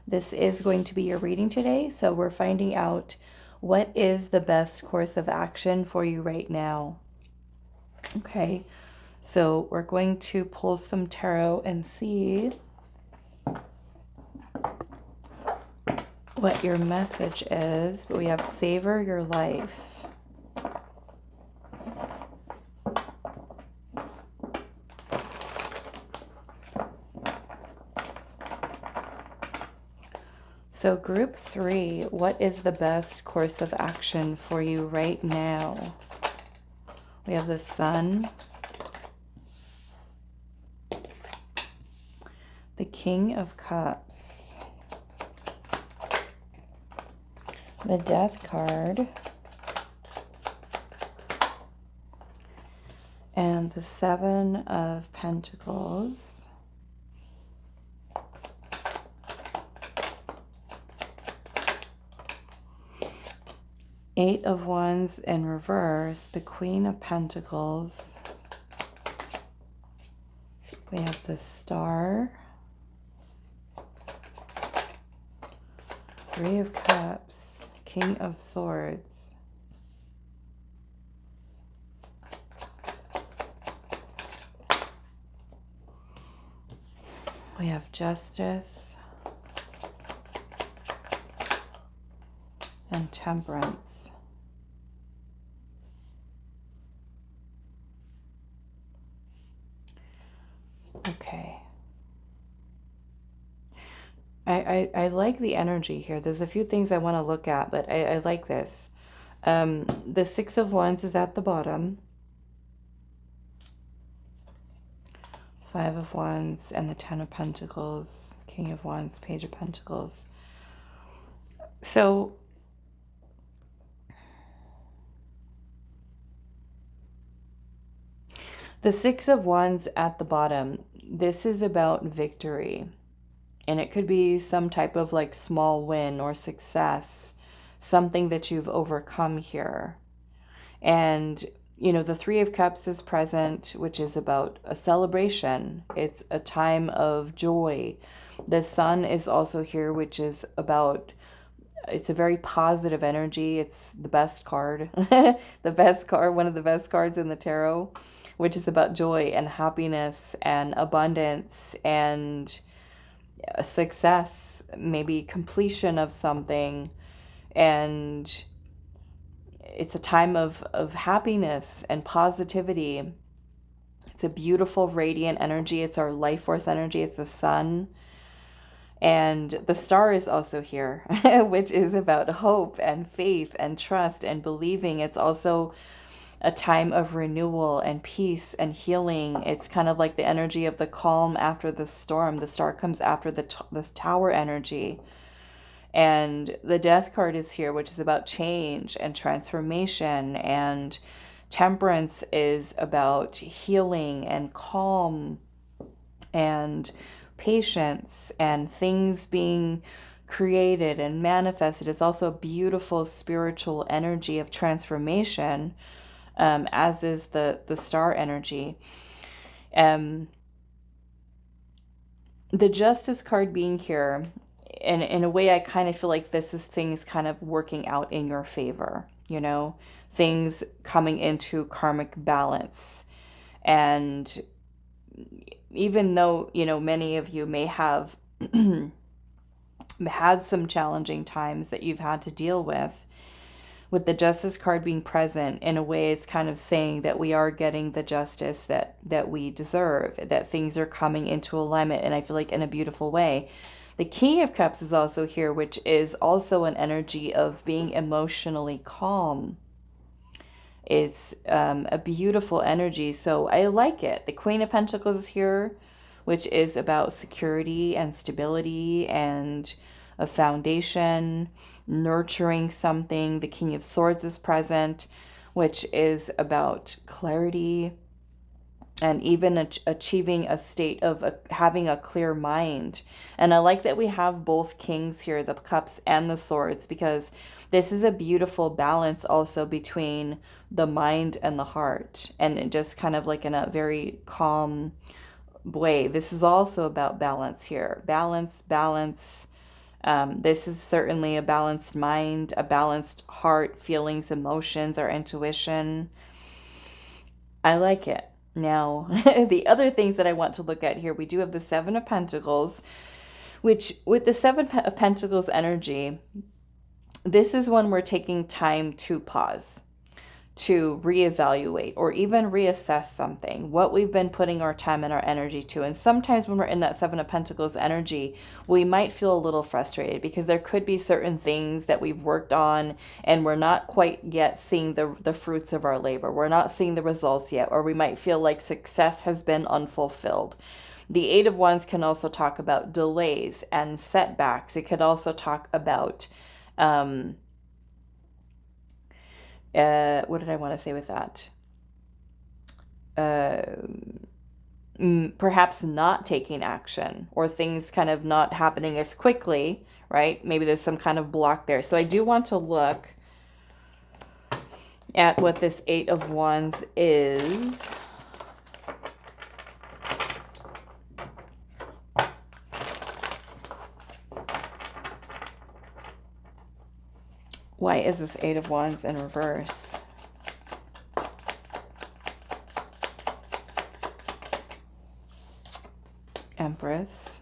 This is going to be your reading today. So we're finding out what is the best course of action for you right now. Okay, so we're going to pull some tarot and see what your message is. But we have savor your life. So group 3, what is the best course of action for you right now? We have the Sun, the King of Cups, the Death card, and the Seven of Pentacles. Eight of Wands in reverse, the Queen of Pentacles. We have the Star, Three of Cups, King of Swords. We have Justice and Temperance. Okay. I like the energy here. There's a few things I want to look at, but I like this. The Six of Wands is at the bottom. Five of Wands and the Ten of Pentacles, King of Wands, Page of Pentacles. So the Six of Wands at the bottom, this is about victory. And it could be some type of like small win or success, something that you've overcome here. And, you know, the Three of Cups is present, which is about a celebration. It's a time of joy. The Sun is also here, which is about, it's a very positive energy. It's the best card, the best card, one of the best cards in the tarot, which is about joy and happiness and abundance and a success, maybe completion of something. And it's a time of happiness and positivity. It's a beautiful, radiant energy. It's our life force energy. It's the Sun. And the Star is also here, which is about hope and faith and trust and believing. It's also a time of renewal and peace and healing. It's kind of like the energy of the calm after the storm. The Star comes after the Tower energy. And the Death card is here, which is about change and transformation. And Temperance is about healing and calm and patience and things being created and manifested. It's also a beautiful spiritual energy of transformation, as is the Star energy. The Justice card being here, and in a way I kind of feel like this is things kind of working out in your favor, you know, things coming into karmic balance. And even though, you know, many of you may have had some challenging times that you've had to deal with the Justice card being present, in a way it's kind of saying that we are getting the justice that we deserve, that things are coming into alignment, and I feel like in a beautiful way. The King of Cups is also here, which is also an energy of being emotionally calm. It's a beautiful energy, so I like it. The Queen of Pentacles is here, which is about security and stability and a foundation, nurturing something. The King of Swords is present, which is about clarity and even achieving a state of having a clear mind. And I like that we have both kings here, the cups and the swords, because this is a beautiful balance also between the mind and the heart, and it just kind of like in a very calm way. This is also about balance here. Balance. This is certainly a balanced mind, a balanced heart, feelings, emotions, our intuition. I like it. Now, the other things that I want to look at here, we do have the Seven of Pentacles, which with the Seven of Pentacles energy, this is when we're taking time to pause, to reevaluate, or even reassess something, what we've been putting our time and our energy to. And sometimes when we're in that Seven of Pentacles energy, we might feel a little frustrated because there could be certain things that we've worked on and we're not quite yet seeing the fruits of our labor. We're not seeing the results yet, or we might feel like success has been unfulfilled. The Eight of Wands can also talk about delays and setbacks. It could also talk about what did I want to say with that? Perhaps not taking action, or things kind of not happening as quickly, right? Maybe there's some kind of block there. So I do want to look at what this Eight of Wands is. Why is this Eight of Wands in reverse? Empress.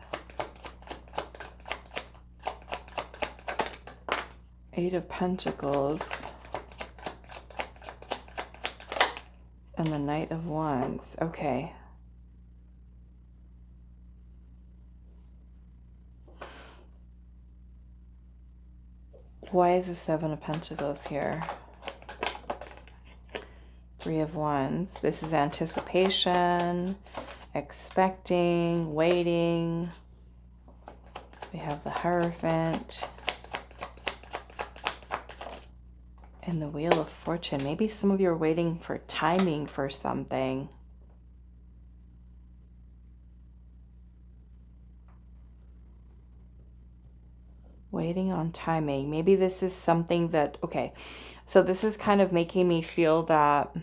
Eight of Pentacles. And the Knight of Wands. Okay. Why is the Seven of Pentacles here? Three of Wands. This is anticipation, expecting, waiting. We have the Hierophant. And the Wheel of Fortune. Maybe some of you are waiting for timing for something. Waiting on timing. Maybe this is something that, okay, so this is kind of making me feel that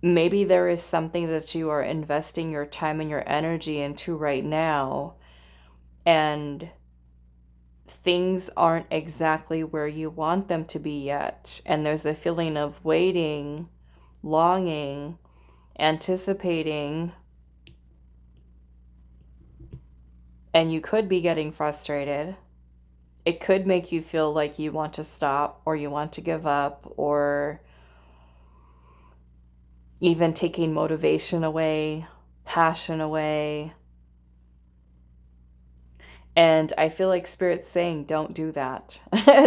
maybe there is something that you are investing your time and your energy into right now, and things aren't exactly where you want them to be yet. And there's a feeling of waiting, longing, anticipating. And you could be getting frustrated. It could make you feel like you want to stop, or you want to give up, or even taking motivation away, passion away. And I feel like Spirit's saying, don't do that.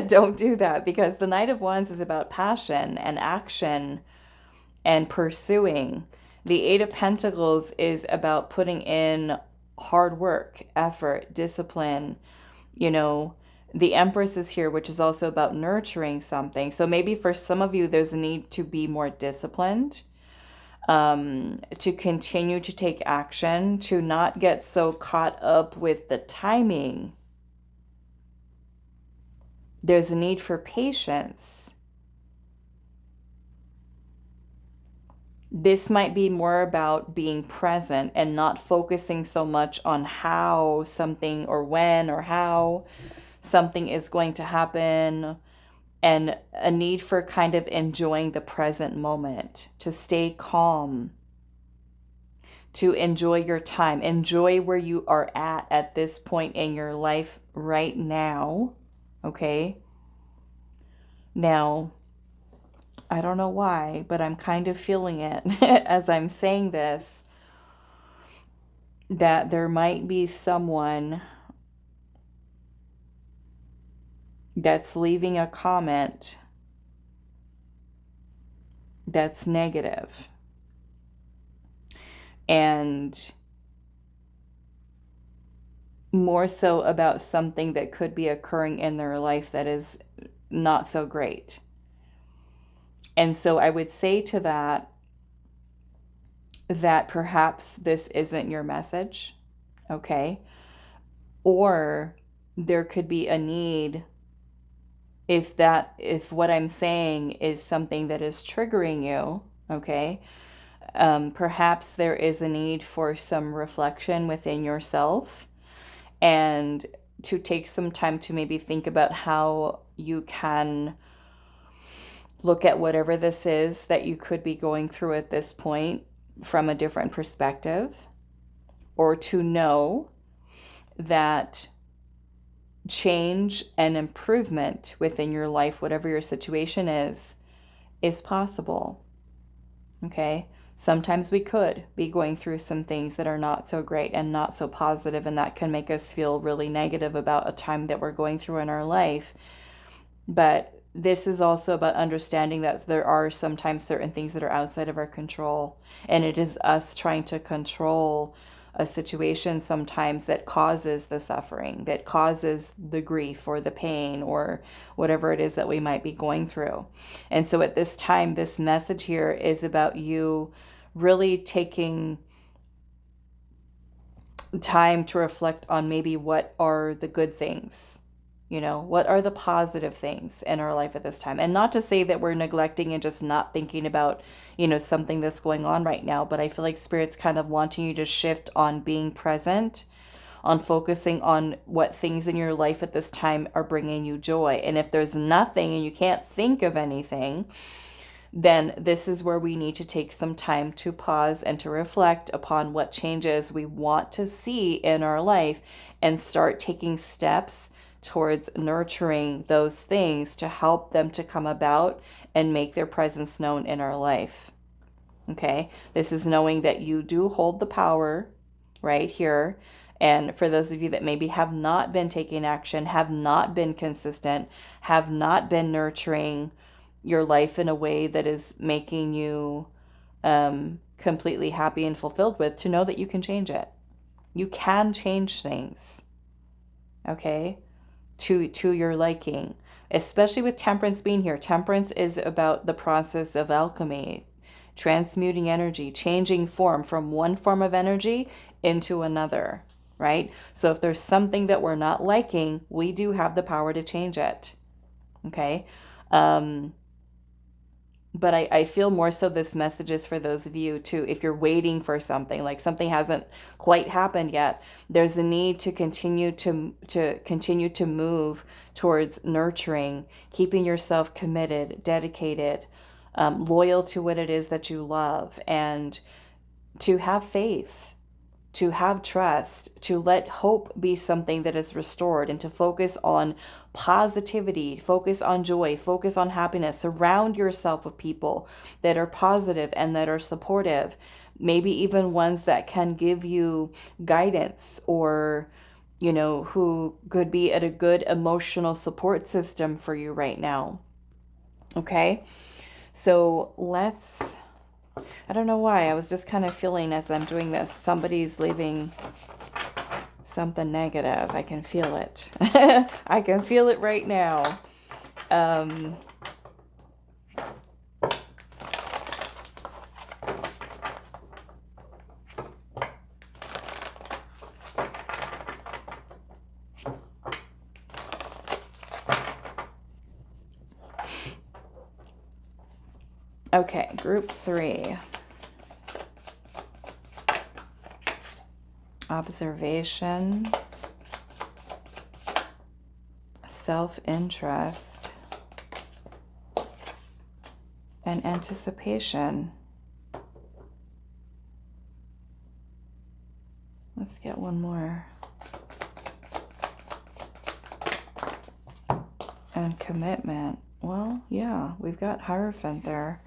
Don't do that, because the Knight of Wands is about passion and action and pursuing. The Eight of Pentacles is about putting in hard work, effort, discipline. You know, the Empress is here, which is also about nurturing something. So maybe for some of you, there's a need to be more disciplined, to continue to take action, to not get so caught up with the timing. There's a need for patience. This might be more about being present and not focusing so much on how something, or when, or how something is going to happen, and a need for kind of enjoying the present moment, to stay calm, to enjoy your time, enjoy where you are at this point in your life right now. Okay. Now, I don't know why, but I'm kind of feeling it as I'm saying this, that there might be someone that's leaving a comment that's negative. and more so about something that could be occurring in their life that is not so great. And so I would say to that perhaps this isn't your message, okay? Or there could be a need, if what I'm saying is something that is triggering you, okay? Perhaps there is a need for some reflection within yourself, and to take some time to maybe think about how you can look at whatever this is that you could be going through at this point from a different perspective, or to know that change and improvement within your life, whatever your situation is possible. Okay? Sometimes we could be going through some things that are not so great and not so positive, and that can make us feel really negative about a time that we're going through in our life. But this is also about understanding that there are sometimes certain things that are outside of our control, and it is us trying to control a situation sometimes that causes the suffering, that causes the grief or the pain or whatever it is that we might be going through. And so at this time, this message here is about you really taking time to reflect on maybe what are the good things. What are the positive things in our life at this time? And not to say that we're neglecting and just not thinking about, something that's going on right now, but I feel like Spirit's kind of wanting you to shift on being present, on focusing on what things in your life at this time are bringing you joy. And if there's nothing and you can't think of anything, then this is where we need to take some time to pause and to reflect upon what changes we want to see in our life, and start taking steps towards nurturing those things to help them to come about and make their presence known in our life. Okay? This is knowing that you do hold the power right here. And for those of you that maybe have not been taking action, have not been consistent, have not been nurturing your life in a way that is making you completely happy and fulfilled with, to know that you can change it. You can change things. Okay? To your liking, especially with temperance being here. Temperance is about the process of alchemy, transmuting energy, changing form from one form of energy into another, right? So if there's something that we're not liking, we do have the power to change it. Okay? But I feel more so this message is for those of you too, if you're waiting for something, like something hasn't quite happened yet, there's a need to continue to move towards nurturing, keeping yourself committed, dedicated, loyal to what it is that you love, and to have faith, to have trust, to let hope be something that is restored, and to focus on positivity, focus on joy, focus on happiness. Surround yourself with people that are positive and that are supportive, maybe even ones that can give you guidance, or who could be at a good emotional support system for you right now. Okay? So I don't know why, I was just kind of feeling as I'm doing this, somebody's leaving something negative. I can feel it. I can feel it right now. Okay, group 3. Observation, self-interest, and anticipation. Let's get one more. And commitment. Well, yeah, we've got Hierophant there.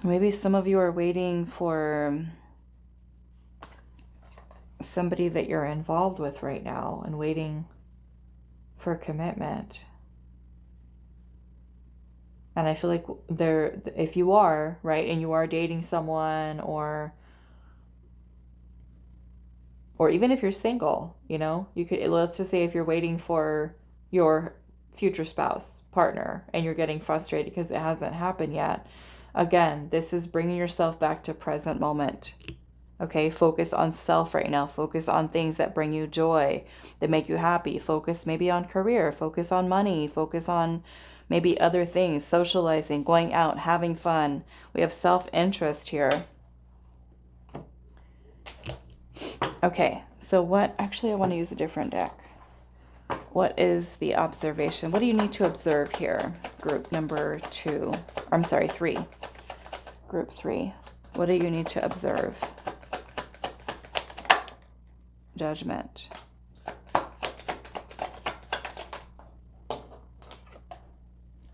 Maybe some of you are waiting for somebody that you're involved with right now and waiting for commitment. And I feel like there, if you are, right, and you are dating someone, or even if you're single, you know, you could, let's just say if you're waiting for your future spouse, partner, and you're getting frustrated because it hasn't happened yet. Again, this is bringing yourself back to present moment. Okay, focus on self right now. Focus on things that bring you joy, that make you happy. Focus maybe on career, focus on money, focus on maybe other things, socializing, going out, having fun. We have self-interest here. Okay, so what, actually I want to use a different deck. What is the observation? What do you need to observe here? Group number 2, I'm sorry, 3. Group 3. What do you need to observe? Judgment.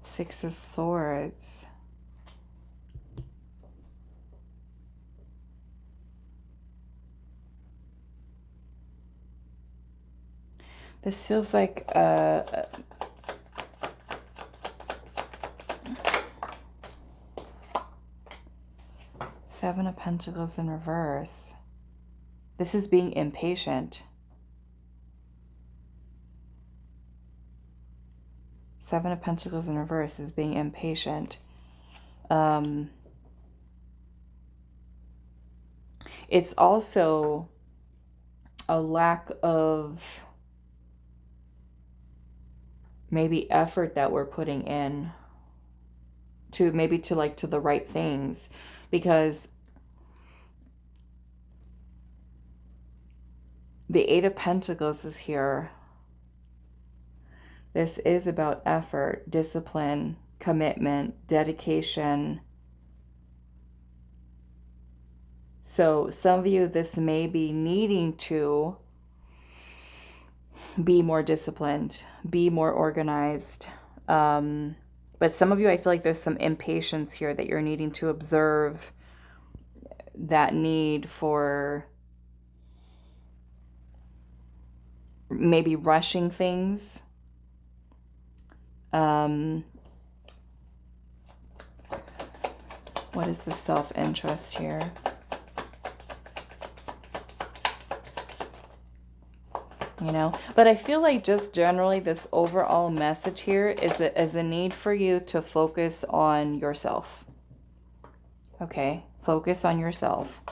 Six of Swords. This feels like Seven of Pentacles in reverse. This is being impatient. Seven of Pentacles in reverse is being impatient. It's also a lack of maybe effort that we're putting in to maybe to like to the right things, because the Eight of Pentacles is here. This is about effort, discipline, commitment, dedication. So some of you, this may be needing to be more disciplined, be more organized. But some of you, I feel like there's some impatience here that you're needing to observe, that need for maybe rushing things. What is the self-interest here? You know, but I feel like just generally this overall message here is a need for you to focus on yourself. Okay, focus on yourself.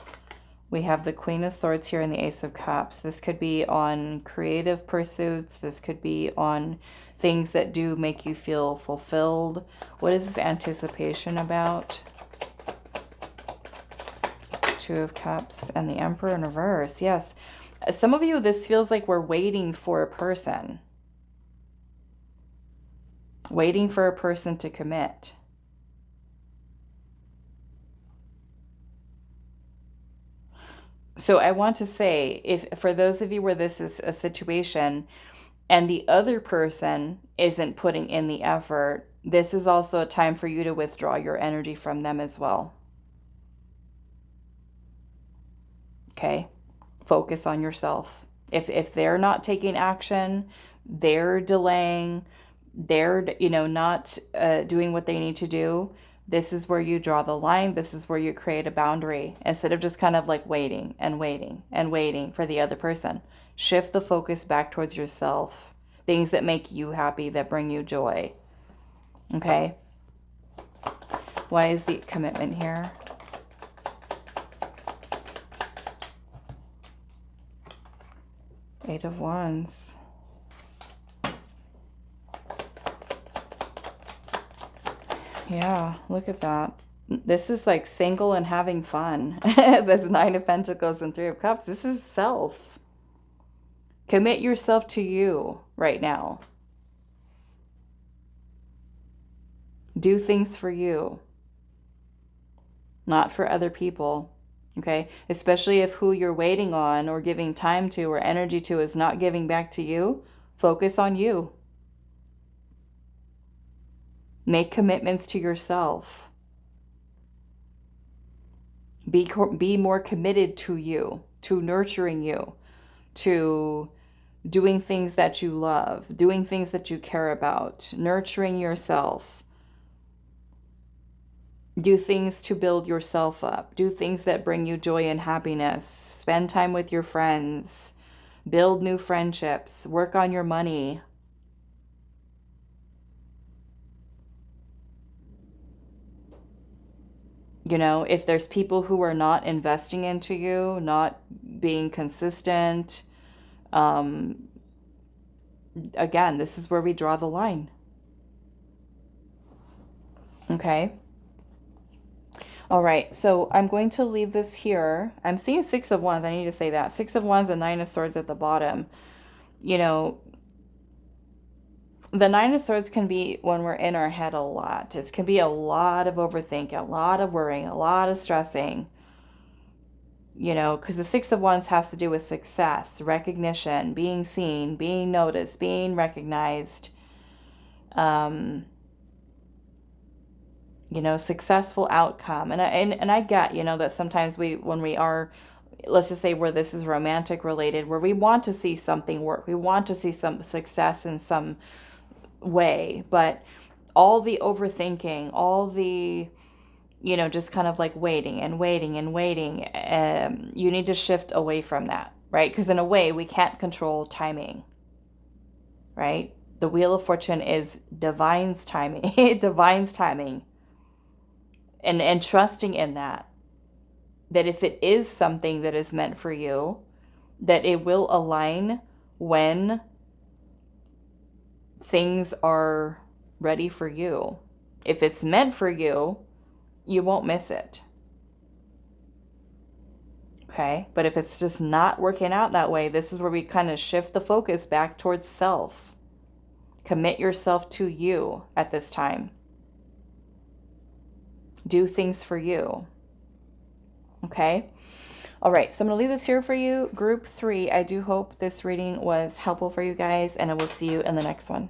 We have the Queen of Swords here and the Ace of Cups. This could be on creative pursuits. This could be on things that do make you feel fulfilled. What is this anticipation about? Two of Cups and the Emperor in reverse. Yes. Some of you, this feels like we're waiting for a person. Waiting for a person to commit. So I want to say, if for those of you where this is a situation and the other person isn't putting in the effort, this is also a time for you to withdraw your energy from them as well. Okay? Focus on yourself. If they're not taking action, they're delaying, they're, you know, not doing what they need to do, this is where you draw the line. This is where you create a boundary instead of just kind of like waiting and waiting and waiting for the other person. Shift the focus back towards yourself. Things that make you happy, that bring you joy. Okay? Why is the commitment here? Eight of Wands. Yeah, look at that. This is like single and having fun. That's Nine of Pentacles and Three of Cups. This is self. Commit yourself to you right now. Do things for you, not for other people. Okay, especially if who you're waiting on or giving time to or energy to is not giving back to you, focus on you. Make commitments to yourself. Be more committed to you, to nurturing you, to doing things that you love, doing things that you care about, nurturing yourself. Do things to build yourself up. Do things that bring you joy and happiness. Spend time with your friends. Build new friendships. Work on your money. You know, if there's people who are not investing into you, not being consistent, again, this is where we draw the line. Okay. All right, so I'm going to leave this here. I'm seeing Six of Wands. I need to say that. Six of Wands and Nine of Swords at the bottom. You know, the Nine of Swords can be when we're in our head a lot. It can be a lot of overthinking, a lot of worrying, a lot of stressing. You know, because the Six of Wands has to do with success, recognition, being seen, being noticed, being recognized. You know, successful outcome. And I get, you know, that sometimes when we are, let's just say where this is romantic related, where we want to see something work, we want to see some success in some way, but all the overthinking, all the, you know, just kind of like waiting and waiting and waiting, you need to shift away from that, right? Because in a way, we can't control timing, right? The Wheel of Fortune is divine's timing, divine's timing. And trusting in that if it is something that is meant for you, that it will align when things are ready for you. If it's meant for you, you won't miss it. Okay? But if it's just not working out that way, this is where we kind of shift the focus back towards self. Commit yourself to you at this time. Do things for you. Okay? All right, so I'm going to leave this here for you. Group 3, I do hope this reading was helpful for you guys, and I will see you in the next one.